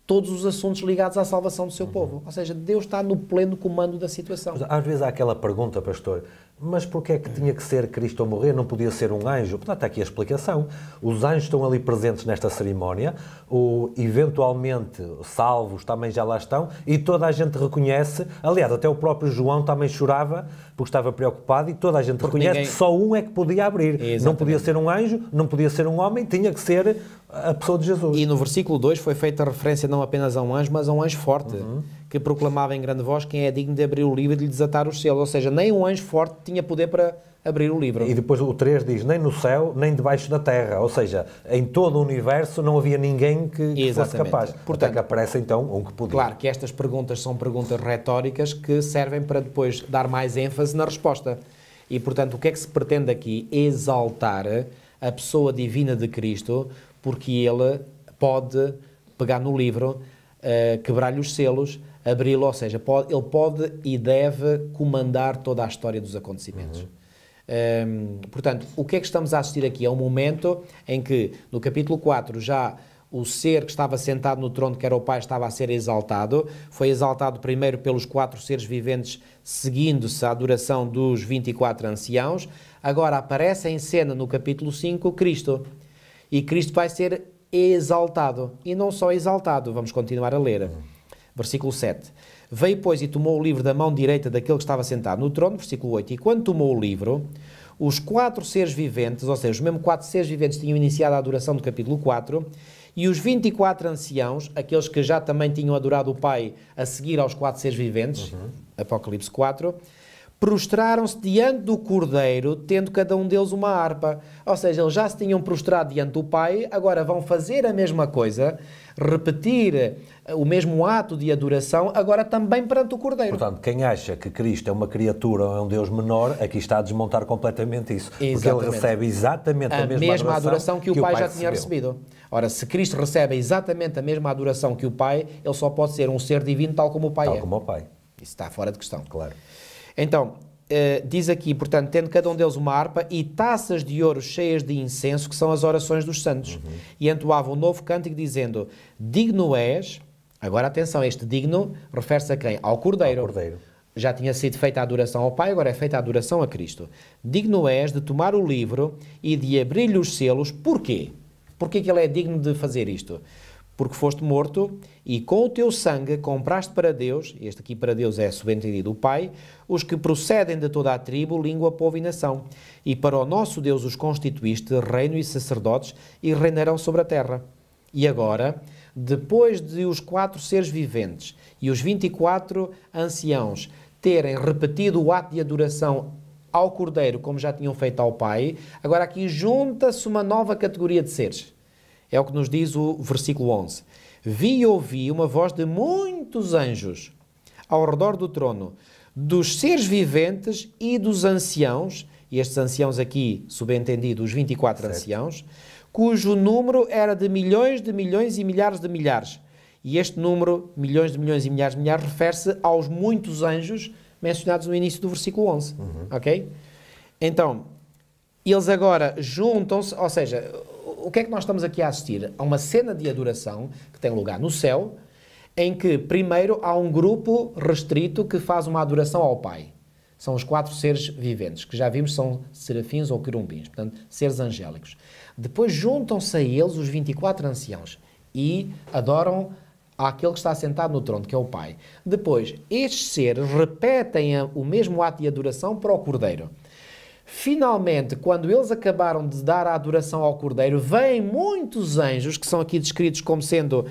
todos os assuntos ligados à salvação do seu povo. Ou seja, Deus está no pleno comando da situação. Mas, às vezes há aquela pergunta, pastor, mas porquê é que tinha que ser Cristo a morrer? Não podia ser um anjo? Portanto, está aqui a explicação. Os anjos estão ali presentes nesta cerimónia, eventualmente salvos também já lá estão, e toda a gente reconhece, aliás, até o próprio João também chorava, porque estava preocupado, e toda a gente reconhece que só um é que podia abrir. Exatamente. Não podia ser um anjo, não podia ser um homem, tinha que ser a pessoa de Jesus. E no versículo 2 foi feita referência não apenas a um anjo, mas a um anjo forte, que proclamava em grande voz quem é digno de abrir o livro e de lhe desatar os selos. Ou seja, nem um anjo forte tinha poder para abrir o livro. E depois o 3 diz, nem no céu, nem debaixo da terra. Ou seja, em todo o universo não havia ninguém que fosse capaz. Portanto, até que aparece então um que podia. Claro que estas perguntas são perguntas retóricas que servem para depois dar mais ênfase na resposta. E, portanto, o que é que se pretende aqui? Exaltar a pessoa divina de Cristo, porque ele pode pegar no livro, quebrar-lhe os selos, abri-lo, ou seja, ele pode e deve comandar toda a história dos acontecimentos. Portanto, o que é que estamos a assistir aqui? É um momento em que, no capítulo 4, já o ser que estava sentado no trono, que era o Pai, estava a ser exaltado. Foi exaltado primeiro pelos 4 seres viventes, seguindo-se a adoração dos 24 anciãos. Agora aparece em cena, no capítulo 5, Cristo. E Cristo vai ser exaltado. E não só exaltado, vamos continuar a ler. Versículo 7. Veio, pois, e tomou o livro da mão direita daquele que estava sentado no trono, versículo 8. E quando tomou o livro, os 4 seres viventes, ou seja, os mesmos 4 seres viventes tinham iniciado a adoração do capítulo 4, e os 24 anciãos, aqueles que já também tinham adorado o Pai a seguir aos 4 seres viventes, Apocalipse 4, prostraram-se diante do Cordeiro, tendo cada um deles uma harpa. Ou seja, eles já se tinham prostrado diante do Pai, agora vão fazer a mesma coisa, repetir o mesmo ato de adoração, agora também perante o Cordeiro. Portanto, quem acha que Cristo é uma criatura ou é um Deus menor, aqui está a desmontar completamente isso. Exatamente. Porque ele recebe exatamente a mesma adoração que o Pai já tinha recebido. Ora, se Cristo recebe exatamente a mesma adoração que o Pai, ele só pode ser um ser divino tal como o Pai é. Tal como o Pai. Isso está fora de questão. Claro. Então, diz aqui, portanto, tendo cada um deles uma harpa e taças de ouro cheias de incenso, que são as orações dos santos. E entoavam um novo cântico dizendo, digno és, agora atenção, este digno refere-se a quem? Ao Cordeiro. Ao Cordeiro. Já tinha sido feita a adoração ao Pai, agora é feita a adoração a Cristo. Digno és de tomar o livro e de abrir-lhe os selos. Porquê? Porquê que ele é digno de fazer isto? Porque foste morto e com o teu sangue compraste para Deus, este aqui para Deus é subentendido o Pai, os que procedem de toda a tribo, língua, povo e nação. E para o nosso Deus os constituíste reino e sacerdotes e reinarão sobre a terra. E agora, depois de os 4 seres viventes e os 24 anciãos terem repetido o ato de adoração ao Cordeiro, como já tinham feito ao Pai, agora aqui junta-se uma nova categoria de seres. É o que nos diz o versículo 11. Vi e ouvi uma voz de muitos anjos ao redor do trono, dos seres viventes e dos anciãos, e estes anciãos aqui, subentendido, os 24 certo. Anciãos, cujo número era de milhões e milhares de milhares. E este número, milhões de milhões e milhares de milhares, refere-se aos muitos anjos mencionados no início do versículo 11. Ok? Então, eles agora juntam-se, ou seja, o que é que nós estamos aqui a assistir? A uma cena de adoração que tem lugar no céu, em que primeiro há um grupo restrito que faz uma adoração ao Pai. São os 4 seres viventes, que já vimos são serafins ou querumbins, portanto, seres angélicos. Depois juntam-se a eles os 24 anciãos e adoram àquele que está sentado no trono, que é o Pai. Depois, estes seres repetem o mesmo ato de adoração para o Cordeiro. Finalmente, quando eles acabaram de dar a adoração ao Cordeiro, vêm muitos anjos, que são aqui descritos como sendo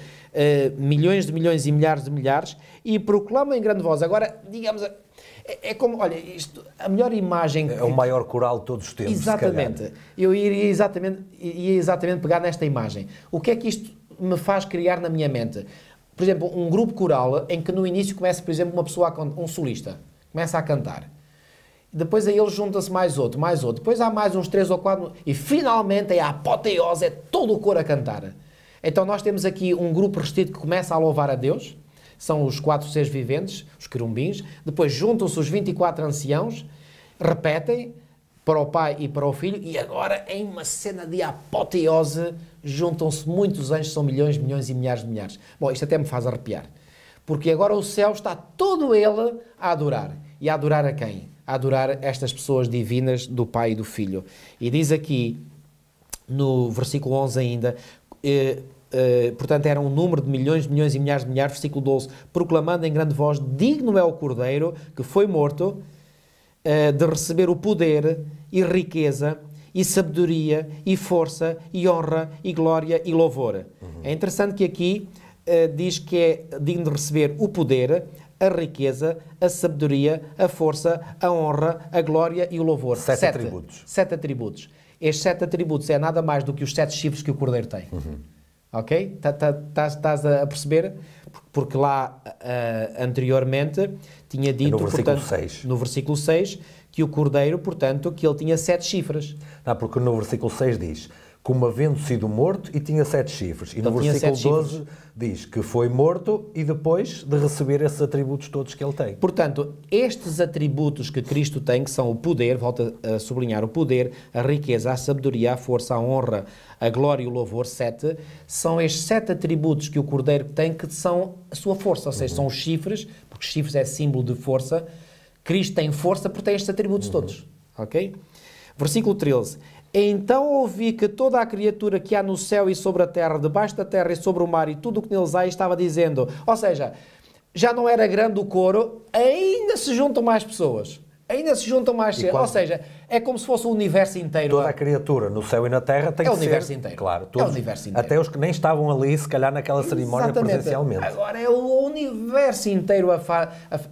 milhões de milhões e milhares de milhares, e proclamam em grande voz. Agora, digamos, é como, olha, isto, a melhor imagem... É o maior coral de todos os tempos, exatamente. Eu ia exatamente pegar nesta imagem. O que é que isto me faz criar na minha mente? Por exemplo, um grupo coral em que no início começa, por exemplo, uma pessoa, um solista, começa a cantar. Depois a eles junta-se mais outro. Depois há mais uns 3 ou 4 e finalmente a apoteose, é todo o coro a cantar. Então nós temos aqui um grupo restrito que começa a louvar a Deus, são os 4 seres viventes, os querumbins, depois juntam-se os 24 anciãos, repetem para o Pai e para o Filho, e agora em uma cena de apoteose juntam-se muitos anjos, são milhões, milhões e milhares de milhares. Bom, isto até me faz arrepiar, porque agora o céu está todo ele a adorar. E a adorar a quem? A adorar estas pessoas divinas do Pai e do Filho. E diz aqui, no versículo 11 ainda, portanto era um número de milhões, milhões e milhares de milhares, versículo 12, proclamando em grande voz, digno é o Cordeiro que foi morto de receber o poder e riqueza e sabedoria e força e honra e glória e louvor. É interessante que aqui diz que é digno de receber o poder, a riqueza, a sabedoria, a força, a honra, a glória e o louvor. 7 atributos. 7 atributos. Estes 7 atributos é nada mais do que os 7 chifres que o Cordeiro tem. Ok? Estás a perceber? Porque lá, anteriormente, tinha dito, no versículo 6, que o Cordeiro, portanto, que ele tinha 7 chifres. Não, porque no versículo 6 diz, como havendo sido morto e tinha 7 chifres. E no versículo 12 diz que foi morto e depois de receber esses atributos todos que ele tem. Portanto, estes atributos que Cristo tem, que são o poder, volta a sublinhar o poder, a riqueza, a sabedoria, a força, a honra, a glória e o louvor, 7, são estes 7 atributos que o Cordeiro tem que são a sua força, ou seja, são os chifres, porque chifres é símbolo de força. Cristo tem força porque tem estes atributos todos. Ok? Versículo 13. Então ouvi que toda a criatura que há no céu e sobre a terra, debaixo da terra e sobre o mar e tudo o que neles há, estava dizendo, ou seja, já não era grande o coro, ainda se juntam mais pessoas. Ainda se juntam mais seres, ou seja, é como se fosse o universo inteiro. Toda a criatura no céu e na terra tem que ser... É o universo inteiro. Claro, todos, é o universo inteiro. Até os que nem estavam ali, se calhar naquela cerimónia presencialmente. Agora é o universo inteiro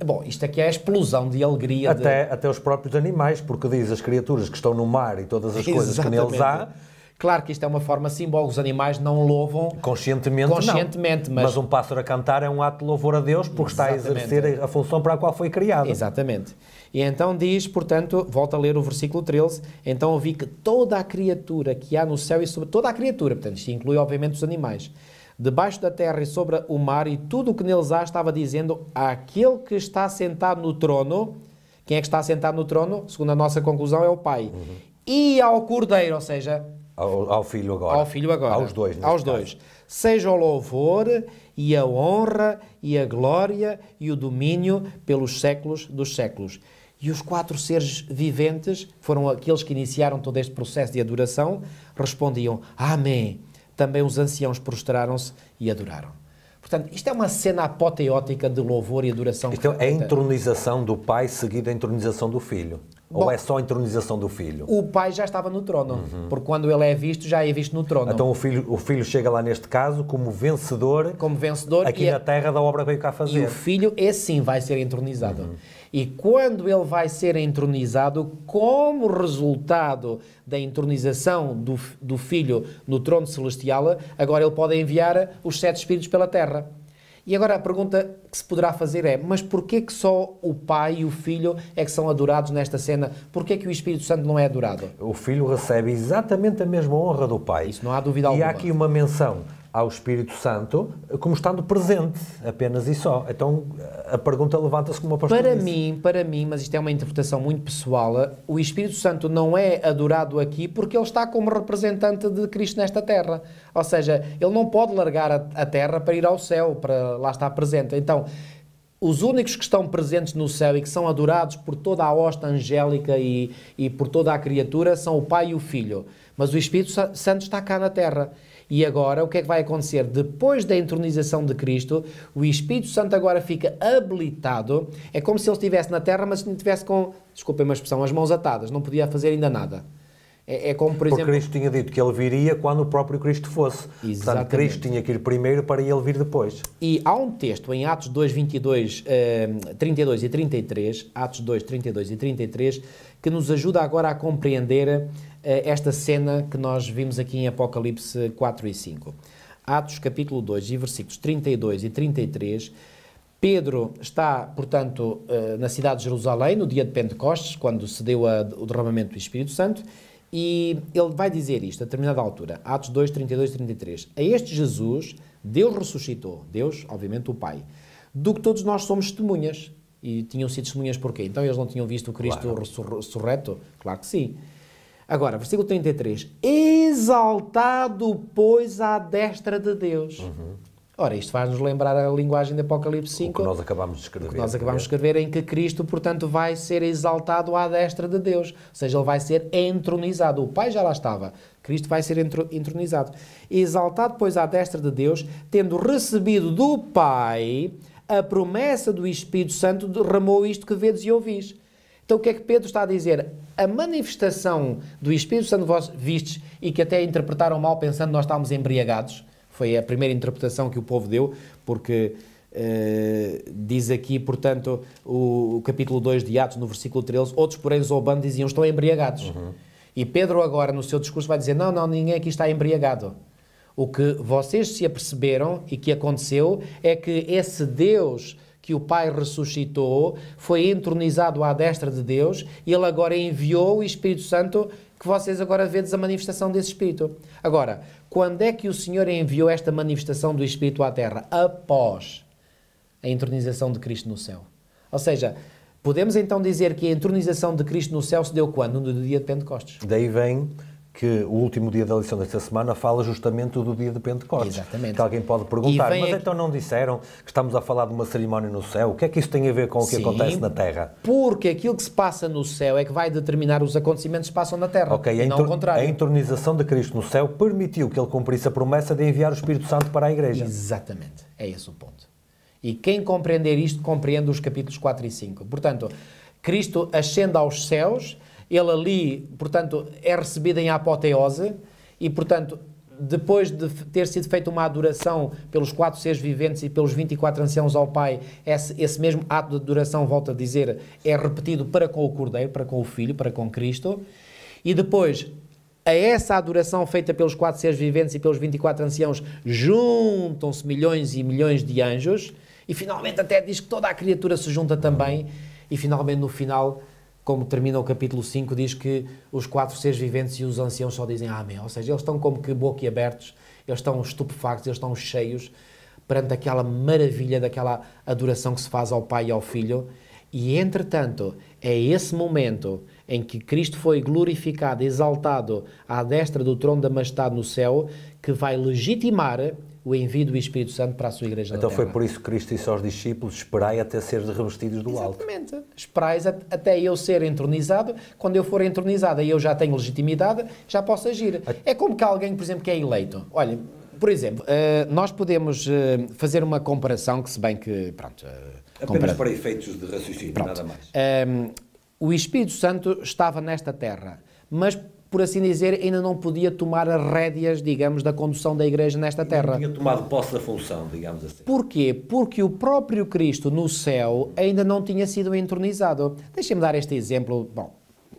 Bom, isto aqui é a explosão de alegria. Até os próprios animais, porque diz as criaturas que estão no mar e todas as coisas que neles há... Claro que isto é uma forma simbólica, os animais não louvam conscientemente, mas um pássaro a cantar é um ato de louvor a Deus porque está a exercer a função para a qual foi criado. Exatamente. E então diz, portanto, volta a ler o versículo 13, então ouvi que toda a criatura que há no céu e sobre toda a criatura, portanto isto inclui obviamente os animais, debaixo da terra e sobre o mar e tudo o que neles há, estava dizendo àquele que está sentado no trono. Quem é que está sentado no trono? Segundo a nossa conclusão é o Pai. E ao Cordeiro, ou seja... Ao Filho agora. Ao Filho agora. Aos dois. Aos dois. Seja o louvor e a honra e a glória e o domínio pelos séculos dos séculos. E os 4 seres viventes, foram aqueles que iniciaram todo este processo de adoração, respondiam, Amém. Também os anciãos prostraram-se e adoraram. Portanto, isto é uma cena apoteótica de louvor e adoração. Isto é a entronização do Pai seguida a entronização do Filho. Ou é só a entronização do Filho? O Pai já estava no trono, porque quando ele é visto, já é visto no trono. Então o filho chega lá neste caso como vencedor aqui na terra da obra que veio cá fazer. E o Filho, esse sim, vai ser entronizado. E quando ele vai ser entronizado, como resultado da entronização do Filho no trono celestial, agora ele pode enviar os 7 Espíritos pela terra. E agora a pergunta que se poderá fazer é, mas porquê que só o Pai e o Filho é que são adorados nesta cena? Porquê que o Espírito Santo não é adorado? O Filho recebe exatamente a mesma honra do Pai. Isso não há dúvida alguma. E há aqui uma menção ao Espírito Santo como estando presente, apenas e só. Então a pergunta levanta-se como uma pastor disse. Para mim, mas isto é uma interpretação muito pessoal, o Espírito Santo não é adorado aqui porque ele está como representante de Cristo nesta terra. Ou seja, ele não pode largar a terra para ir ao céu, para lá estar presente. Então, os únicos que estão presentes no céu e que são adorados por toda a hoste angélica e por toda a criatura são o Pai e o Filho. Mas o Espírito Santo está cá na terra. E agora, o que é que vai acontecer? Depois da entronização de Cristo, o Espírito Santo agora fica habilitado. É como se ele estivesse na terra, mas não estivesse com, desculpem uma expressão, as mãos atadas. Não podia fazer ainda nada. É como, por exemplo... Porque Cristo tinha dito que ele viria quando o próprio Cristo fosse. Exatamente. Portanto, Cristo tinha que ir primeiro para ele vir depois. E há um texto em Atos 2, 22, 32 e 33, Atos 2, 32 e 33, que nos ajuda agora a compreender esta cena que nós vimos aqui em Apocalipse 4 e 5. Atos capítulo 2 e versículos 32 e 33, Pedro está, portanto, na cidade de Jerusalém, no dia de Pentecostes, quando se deu o derramamento do Espírito Santo, e ele vai dizer isto a determinada altura, Atos 2, 32 e 33. A este Jesus, Deus ressuscitou, Deus, obviamente, o Pai, do que todos nós somos testemunhas. E tinham sido testemunhas porquê? Então eles não tinham visto o Cristo ressurreto? Claro que sim. Agora, versículo 33. Exaltado, pois, à destra de Deus. Ora, isto faz-nos lembrar a linguagem de Apocalipse 5. O que nós acabamos de escrever. O que nós acabamos de escrever, em que Cristo, portanto, vai ser exaltado à destra de Deus. Ou seja, ele vai ser entronizado. O Pai já lá estava. Cristo vai ser entronizado. Exaltado, pois, à destra de Deus, tendo recebido do Pai a promessa do Espírito Santo, derramou isto que vedes e ouvis. Então, o que é que Pedro está a dizer? A manifestação do Espírito Santo que vós vistes e que até interpretaram mal pensando que nós estávamos embriagados, foi a primeira interpretação que o povo deu, porque diz aqui, portanto, o capítulo 2 de Atos, no versículo 13, outros, porém, zombando, diziam, estão embriagados. E Pedro agora, no seu discurso, vai dizer, não, ninguém aqui está embriagado. O que vocês se aperceberam e que aconteceu é que esse Deus que o Pai ressuscitou foi entronizado à destra de Deus e ele agora enviou o Espírito Santo, que vocês agora vedes a manifestação desse Espírito. Agora, quando é que o Senhor enviou esta manifestação do Espírito à Terra? Após a entronização de Cristo no céu. Ou seja, podemos então dizer que a entronização de Cristo no céu se deu quando? No dia de Pentecostes. Daí vem que o último dia da lição desta semana fala justamente do dia de Pentecostes. Exatamente. Que alguém pode perguntar, mas então não disseram que estamos a falar de uma cerimónia no céu? O que é que isso tem a ver com o que acontece na Terra? Porque aquilo que se passa no céu é que vai determinar os acontecimentos que se passam na Terra, e não o contrário. A entronização de Cristo no céu permitiu que ele cumprisse a promessa de enviar o Espírito Santo para a Igreja. Exatamente. É esse o ponto. E quem compreender isto, compreende os capítulos 4 e 5. Portanto, Cristo ascende aos céus, ele ali, portanto, é recebido em apoteose e, portanto, depois de ter sido feita uma adoração pelos 4 seres viventes e pelos 24 anciãos ao Pai, esse mesmo ato de adoração, volto a dizer, é repetido para com o Cordeiro, para com o Filho, para com Cristo. E depois, a essa adoração feita pelos 4 seres viventes e pelos 24 anciãos, juntam-se milhões e milhões de anjos e, finalmente, até diz que toda a criatura se junta também e, finalmente, no final, como termina o capítulo 5, diz que os 4 seres viventes e os anciãos só dizem amém. Ou seja, eles estão como que boquiabertos, eles estão estupefactos, eles estão cheios perante aquela maravilha daquela adoração que se faz ao Pai e ao Filho. E, entretanto, é esse momento em que Cristo foi glorificado, exaltado à destra do trono da majestade no céu, que vai legitimar o envio do Espírito Santo para a sua igreja na terra. Então foi por isso que Cristo disse aos discípulos, esperai até seres revestidos do alto. Exatamente. Esperais até eu ser entronizado. Quando eu for entronizado e eu já tenho legitimidade, já posso agir. É como que alguém, por exemplo, que é eleito. Olha, por exemplo, nós podemos fazer uma comparação que, se bem que, pronto... Apenas para efeitos de raciocínio, pronto, nada mais. O Espírito Santo estava nesta terra, mas, por assim dizer, ainda não podia tomar as rédeas, digamos, da condução da Igreja nesta terra. Não tinha tomado posse da função, digamos assim. Porquê? Porque o próprio Cristo no céu ainda não tinha sido entronizado. Deixem-me dar este exemplo,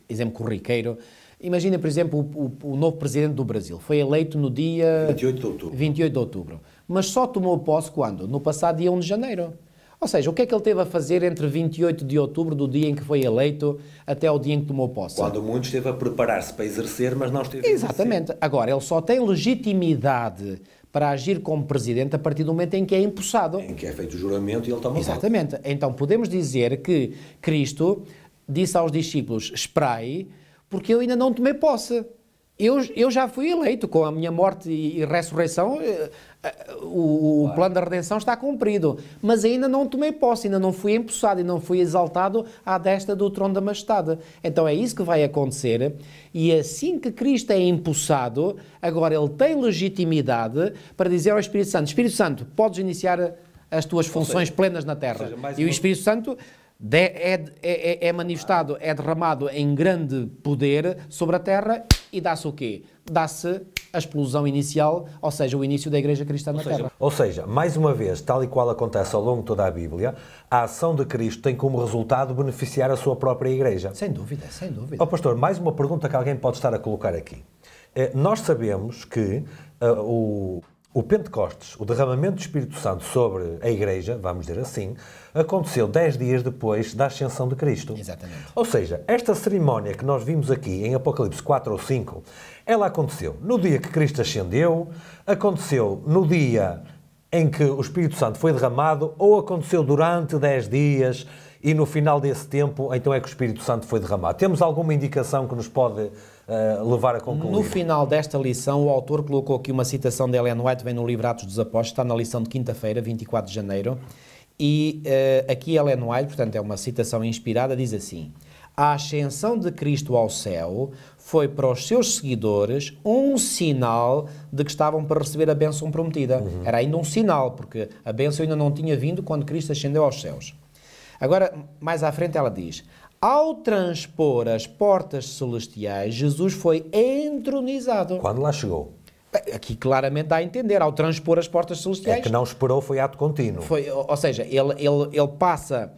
exemplo corriqueiro. Imagina, por exemplo, o novo presidente do Brasil. Foi eleito no dia... 28 de outubro. 28 de outubro. Mas só tomou posse quando? No passado dia 1 de janeiro. Ou seja, o que é que ele teve a fazer entre 28 de outubro, do dia em que foi eleito, até o dia em que tomou posse? Quando muito esteve a preparar-se para exercer, mas não esteve a exercer. Exatamente. Agora, ele só tem legitimidade para agir como presidente a partir do momento em que é empossado. Em que é feito o juramento e ele toma posse. Exatamente. Então, podemos dizer que Cristo disse aos discípulos, esperai, porque eu ainda não tomei posse. Eu já fui eleito com a minha morte e ressurreição, o plano da redenção está cumprido, mas ainda não tomei posse, ainda não fui empossado e não fui exaltado à destra do trono da majestade. Então é isso que vai acontecer, e assim que Cristo é empossado, agora ele tem legitimidade para dizer ao Espírito Santo, podes iniciar as tuas funções plenas na terra. E o Espírito Santo é manifestado, é derramado em grande poder sobre a terra e dá-se o quê? Dá-se a explosão inicial, ou seja, o início da Igreja Cristã na terra. Ou seja, mais uma vez, tal e qual acontece ao longo de toda a Bíblia, a ação de Cristo tem como resultado beneficiar a sua própria Igreja. Sem dúvida, sem dúvida. Ó pastor, mais uma pergunta que alguém pode estar a colocar aqui. Nós sabemos que o Pentecostes, o derramamento do Espírito Santo sobre a Igreja, vamos dizer assim, aconteceu 10 dias depois da ascensão de Cristo. Exatamente. Ou seja, esta cerimónia que nós vimos aqui em Apocalipse 4 ou 5, ela aconteceu no dia que Cristo ascendeu, aconteceu no dia em que o Espírito Santo foi derramado, ou aconteceu durante 10 dias e no final desse tempo, então é que o Espírito Santo foi derramado. Temos alguma indicação que nos pode levar a concluir? No final desta lição, o autor colocou aqui uma citação de Ellen White, vem no livro Atos dos Apóstolos, está na lição de quinta-feira, 24 de janeiro, e aqui Ellen White, portanto é uma citação inspirada, diz assim: a ascensão de Cristo ao céu foi para os seus seguidores um sinal de que estavam para receber a bênção prometida. Era ainda um sinal, porque a bênção ainda não tinha vindo quando Cristo ascendeu aos céus. Agora, mais à frente ela diz: ao transpor as portas celestiais, Jesus foi entronizado. Quando lá chegou. Aqui claramente dá a entender, ao transpor as portas celestiais. É que não esperou, foi ato contínuo. Ou seja, ele passa,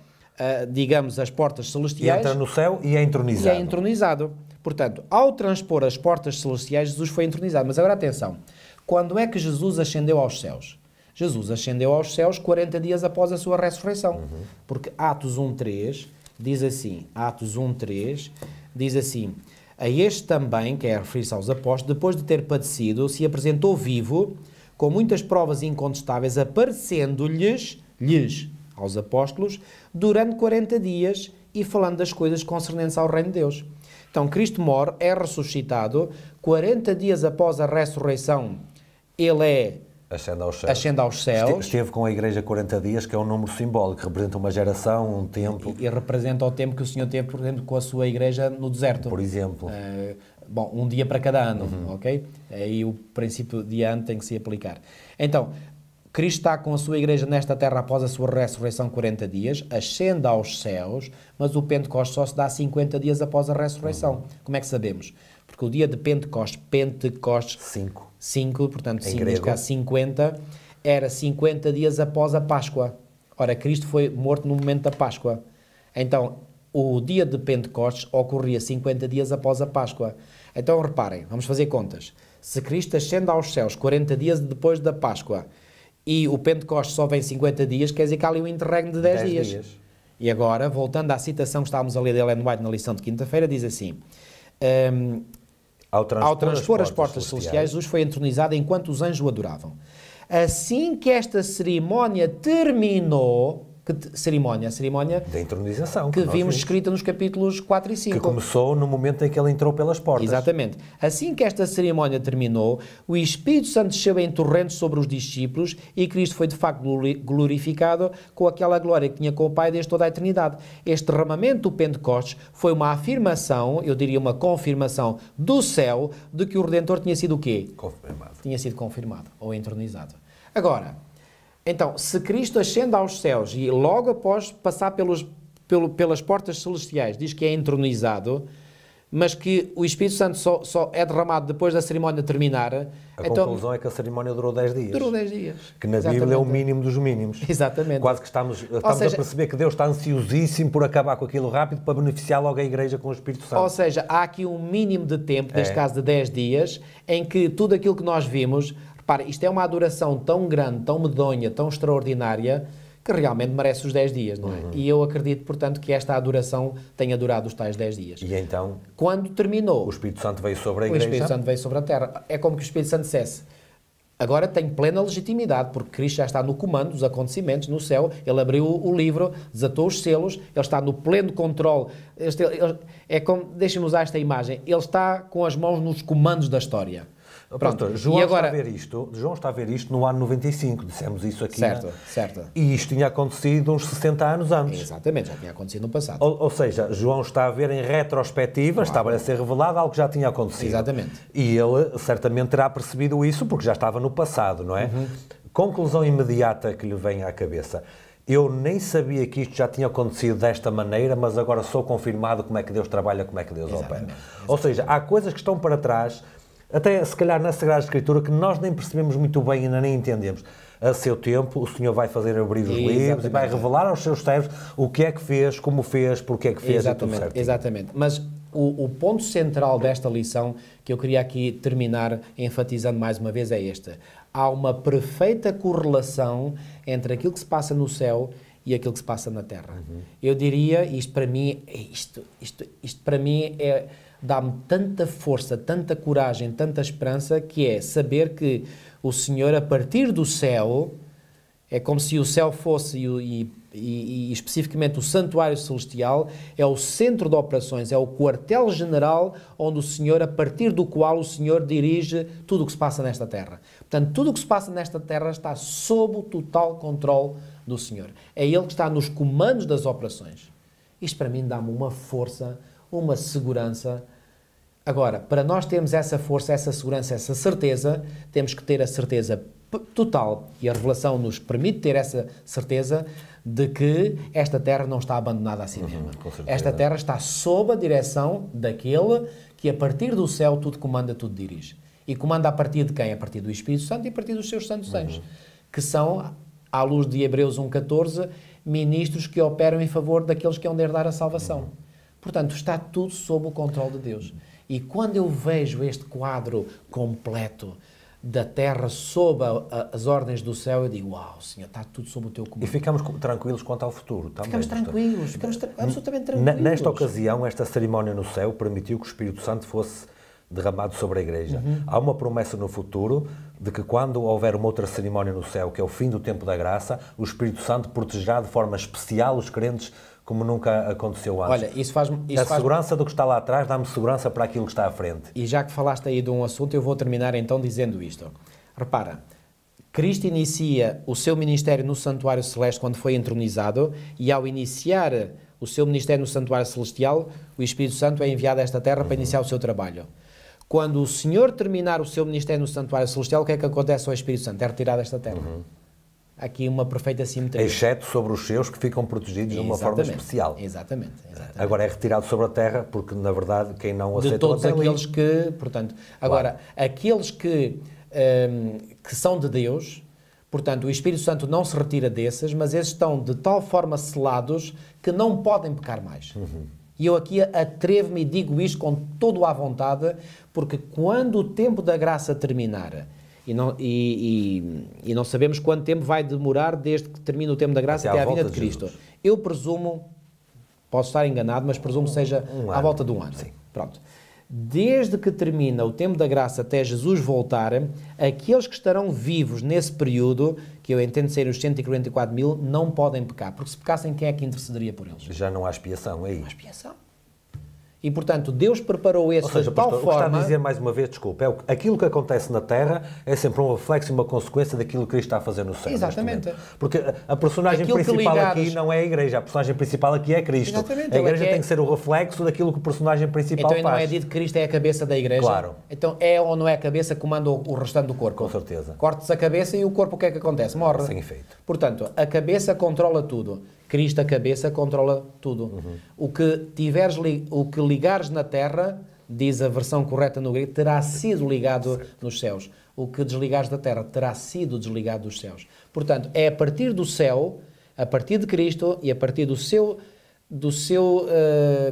digamos, as portas celestiais. E entra no céu e é entronizado. E é entronizado. Portanto, ao transpor as portas celestiais, Jesus foi entronizado. Mas agora atenção, quando é que Jesus ascendeu aos céus? Jesus ascendeu aos céus 40 dias após a sua ressurreição. Porque Atos 1.3 diz assim, a este também, que é a referir-se aos apóstolos, depois de ter padecido, se apresentou vivo, com muitas provas incontestáveis, aparecendo-lhes, aos apóstolos, durante 40 dias e falando das coisas concernentes ao reino de Deus. Então, Cristo morre, é ressuscitado, 40 dias após a ressurreição, ele ascende aos céus. Esteve com a Igreja 40 dias, que é um número simbólico, que representa uma geração, um tempo. E representa o tempo que o Senhor teve, por exemplo, com a sua Igreja no deserto. Por exemplo. Bom, um dia para cada ano, ok? Aí o princípio de ano tem que se aplicar. Então, Cristo está com a sua Igreja nesta terra após a sua ressurreição 40 dias, ascende aos céus, mas o Pentecostes só se dá 50 dias após a ressurreição. Como é que sabemos? Porque o dia de Pentecostes 5, portanto, 5 vezes cá 50, era 50 dias após a Páscoa. Ora, Cristo foi morto no momento da Páscoa. Então, o dia de Pentecostes ocorria 50 dias após a Páscoa. Então, reparem, vamos fazer contas. Se Cristo ascende aos céus 40 dias depois da Páscoa e o Pentecostes só vem 50 dias, quer dizer que há ali um interregno de 10 dias. E agora, voltando à citação que estávamos a ler de Ellen White na lição de quinta-feira, diz assim... Ao transpor as portas celestiais, Jesus foi entronizado enquanto os anjos o adoravam. Assim que esta cerimónia terminou, a cerimónia da entronização, que vimos escrita nos capítulos 4 e 5. Que começou no momento em que ele entrou pelas portas. Exatamente. Assim que esta cerimónia terminou, o Espírito Santo desceu em torrentes sobre os discípulos e Cristo foi de facto glorificado com aquela glória que tinha com o Pai desde toda a eternidade. Este derramamento do Pentecostes foi uma afirmação, eu diria uma confirmação do céu de que o Redentor tinha sido o quê? Confirmado. Tinha sido confirmado ou entronizado. Agora, então, se Cristo ascende aos céus e logo após passar pelas portas celestiais diz que é entronizado, mas que o Espírito Santo só é derramado depois da cerimónia terminar... A conclusão é que a cerimónia durou 10 dias. Durou 10 dias. Que na Bíblia é o mínimo dos mínimos. Exatamente. Quase que estamos a perceber que Deus está ansiosíssimo por acabar com aquilo rápido para beneficiar logo a Igreja com o Espírito Santo. Ou seja, há aqui um mínimo de tempo, neste caso de 10 dias, em que tudo aquilo que nós vimos... Repara, isto é uma adoração tão grande, tão medonha, tão extraordinária, que realmente merece os 10 dias, não é? E eu acredito, portanto, que esta adoração tenha durado os tais 10 dias. E então? Quando terminou... O Espírito Santo veio sobre a Igreja? O Espírito Santo veio sobre a terra. É como que o Espírito Santo dissesse, agora tem plena legitimidade, porque Cristo já está no comando dos acontecimentos no céu, ele abriu o livro, desatou os selos, ele está no pleno controle. É como, deixem-me usar esta imagem, ele está com as mãos nos comandos da história. Pronto, João está a ver isto no ano 95, dissemos isso aqui. Certo, certo. E isto tinha acontecido uns 60 anos antes. Exatamente, já tinha acontecido no passado. Ou seja, João está a ver em retrospectiva, estava a ser revelado algo que já tinha acontecido. Exatamente. E ele certamente terá percebido isso porque já estava no passado, não é? Conclusão imediata que lhe vem à cabeça. Eu nem sabia que isto já tinha acontecido desta maneira, mas agora sou confirmado como é que Deus trabalha, como é que Deus opera. Ou seja, há coisas que estão para trás, até se calhar na Sagrada Escritura, que nós nem percebemos muito bem e ainda nem entendemos. A seu tempo, o Senhor vai fazer abrir os livros e vai revelar aos seus servos o que é que fez, como fez, porque é que fez e tudo certo. Exatamente. Mas o ponto central desta lição, que eu queria aqui terminar enfatizando mais uma vez, é este. Há uma perfeita correlação entre aquilo que se passa no céu e aquilo que se passa na terra. Eu diria, isto para mim dá-me tanta força, tanta coragem, tanta esperança, que é saber que o Senhor, a partir do céu, é como se o céu fosse, e especificamente o santuário celestial, é o centro de operações, é o quartel-general onde o Senhor, a partir do qual o Senhor dirige tudo o que se passa nesta terra. Portanto, tudo o que se passa nesta terra está sob o total controle do Senhor. É Ele que está nos comandos das operações. Isto para mim dá-me uma força, uma segurança. Agora, para nós termos essa força, essa segurança, essa certeza, temos que ter a certeza total, e a revelação nos permite ter essa certeza de que esta terra não está abandonada a si mesma. Esta terra está sob a direção daquele que a partir do céu tudo comanda, tudo dirige. E comanda a partir de quem? A partir do Espírito Santo e a partir dos seus santos anjos, que são, à luz de Hebreus 1,14, ministros que operam em favor daqueles que hão de herdar a salvação. Portanto, está tudo sob o controle de Deus. E quando eu vejo este quadro completo da terra sob as ordens do céu, eu digo, uau, Senhor, está tudo sob o teu comando. E ficamos tranquilos quanto ao futuro também. Ficamos tranquilos, absolutamente tranquilos. Nesta ocasião, esta cerimónia no céu permitiu que o Espírito Santo fosse derramado sobre a Igreja. Há uma promessa no futuro de que quando houver uma outra cerimónia no céu, que é o fim do tempo da graça, o Espírito Santo protegerá de forma especial os crentes como nunca aconteceu antes. Olha, isso faz segurança do que está lá atrás dá-me segurança para aquilo que está à frente. E já que falaste aí de um assunto, eu vou terminar então dizendo isto. Repara, Cristo inicia o seu ministério no santuário celeste quando foi entronizado, e ao iniciar o seu ministério no santuário celestial, o Espírito Santo é enviado a esta terra para iniciar o seu trabalho. Quando o Senhor terminar o seu ministério no santuário celestial, o que é que acontece ao Espírito Santo? É retirado desta terra. Aqui uma perfeita simetria. Exceto sobre os seus que ficam protegidos de uma forma especial. Exatamente. Agora é retirado sobre a terra porque, na verdade, quem não aceitou de todos aqueles que, portanto... Agora, aqueles que são de Deus, portanto, o Espírito Santo não se retira desses, mas esses estão de tal forma selados que não podem pecar mais. E eu aqui atrevo-me e digo isto com toda a vontade, porque quando o tempo da graça terminar, e não sabemos quanto tempo vai demorar desde que termine o tempo da graça até à vinda de Cristo. Eu presumo, posso estar enganado, mas presumo que seja à volta de um ano. Sim. Pronto. Desde que termina o tempo da graça até Jesus voltar, aqueles que estarão vivos nesse período, que eu entendo ser os 144 mil, não podem pecar. Porque se pecassem, quem é que intercederia por eles? Já não há expiação aí. Não há expiação. E, portanto, Deus preparou esse de tal forma... O que está a dizer, mais uma vez, desculpa, é aquilo que acontece na Terra é sempre um reflexo e uma consequência daquilo que Cristo está a fazer no céu. Exatamente. Porque a personagem principal aqui não é a Igreja, a personagem principal aqui é Cristo. Exatamente. A Igreja tem que ser o reflexo daquilo que o personagem principal faz. Então não é dito que Cristo é a cabeça da Igreja? Claro. Então é ou não é a cabeça que comanda o restante do corpo? Com certeza. Cortes a cabeça e o corpo o que é que acontece? Morre. Sem efeito. Portanto, a cabeça controla tudo. Cristo, a cabeça, controla tudo. O que ligares na terra, diz a versão correta no grego, terá sido ligado nos céus. O que desligares da terra terá sido desligado dos céus. Portanto, é a partir do céu, a partir de Cristo e a partir do seu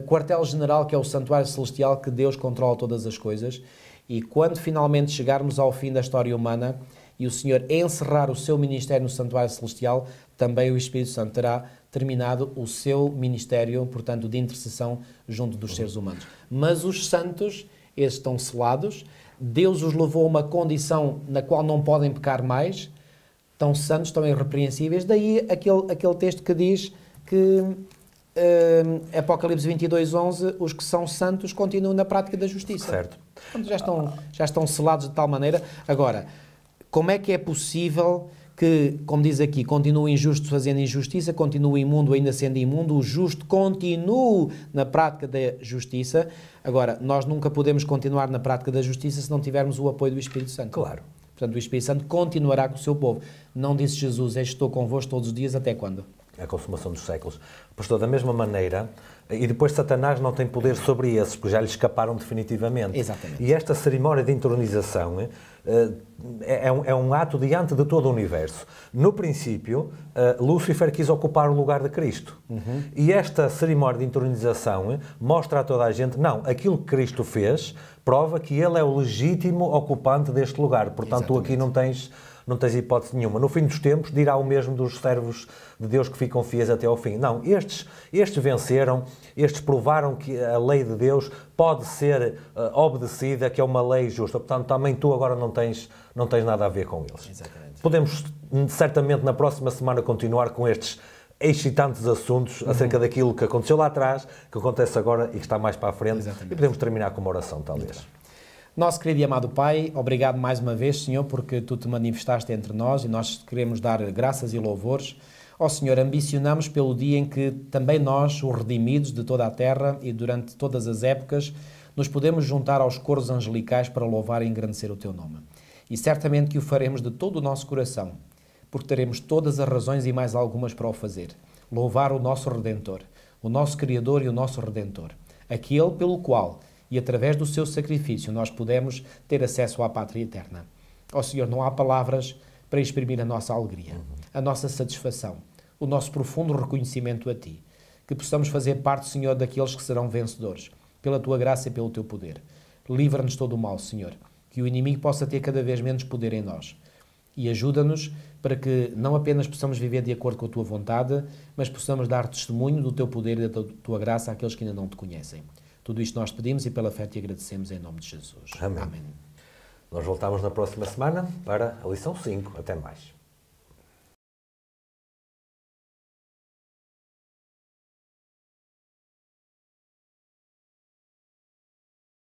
quartel-general, que é o santuário celestial, que Deus controla todas as coisas. E quando finalmente chegarmos ao fim da história humana e o Senhor encerrar o seu ministério no santuário celestial, também o Espírito Santo terá terminado o seu ministério, portanto, de intercessão junto dos seres humanos. Mas os santos, esses estão selados, Deus os levou a uma condição na qual não podem pecar mais, tão santos, tão irrepreensíveis. Daí aquele texto que diz que, Apocalipse 22:11, os que são santos continuam na prática da justiça. Certo. Já estão selados de tal maneira. Agora, como é que é possível que, como diz aqui, continue injusto fazendo injustiça, continue imundo ainda sendo imundo, o justo continue na prática da justiça? Agora, nós nunca podemos continuar na prática da justiça se não tivermos o apoio do Espírito Santo. Claro. Portanto, o Espírito Santo continuará com o seu povo. Não disse Jesus, estou convosco todos os dias, até quando? A consumação dos séculos. Pastor, da mesma maneira, e depois Satanás não tem poder sobre esses, porque já lhe escaparam definitivamente. Exatamente. E esta cerimónia de entronização é um ato diante de todo o universo. No princípio, Lúcifer quis ocupar o lugar de Cristo. E esta cerimónia de entronização mostra a toda a gente, não, aquilo que Cristo fez prova que ele é o legítimo ocupante deste lugar. Portanto, tu aqui não tens hipótese nenhuma. No fim dos tempos, dirá o mesmo dos servos de Deus que ficam fiéis até ao fim. Não, estes venceram, estes provaram que a lei de Deus pode ser obedecida, que é uma lei justa. Portanto, também tu agora não tens nada a ver com eles. Exatamente. Podemos, certamente, na próxima semana continuar com estes excitantes assuntos acerca daquilo que aconteceu lá atrás, que acontece agora e que está mais para a frente. Exatamente. E podemos terminar com uma oração, talvez. Nosso querido e amado Pai, obrigado mais uma vez, Senhor, porque Tu te manifestaste entre nós e nós queremos dar graças e louvores. Ó Senhor, ambicionamos pelo dia em que também nós, os redimidos de toda a terra e durante todas as épocas, nos podemos juntar aos coros angelicais para louvar e engrandecer o Teu nome. E certamente que o faremos de todo o nosso coração, porque teremos todas as razões e mais algumas para o fazer. Louvar o nosso Redentor, o nosso Criador e o nosso Redentor, aquele pelo qual e através do seu sacrifício nós podemos ter acesso à pátria eterna. Ó Senhor, não há palavras para exprimir a nossa alegria, a nossa satisfação, o nosso profundo reconhecimento a Ti. Que possamos fazer parte, Senhor, daqueles que serão vencedores, pela Tua graça e pelo Teu poder. Livra-nos todo o mal, Senhor, que o inimigo possa ter cada vez menos poder em nós. E ajuda-nos para que não apenas possamos viver de acordo com a Tua vontade, mas possamos dar testemunho do Teu poder e da Tua graça àqueles que ainda não Te conhecem. Tudo isto nós pedimos e pela fé Te agradecemos em nome de Jesus. Amém. Nós voltamos na próxima semana para a lição 5. Até mais.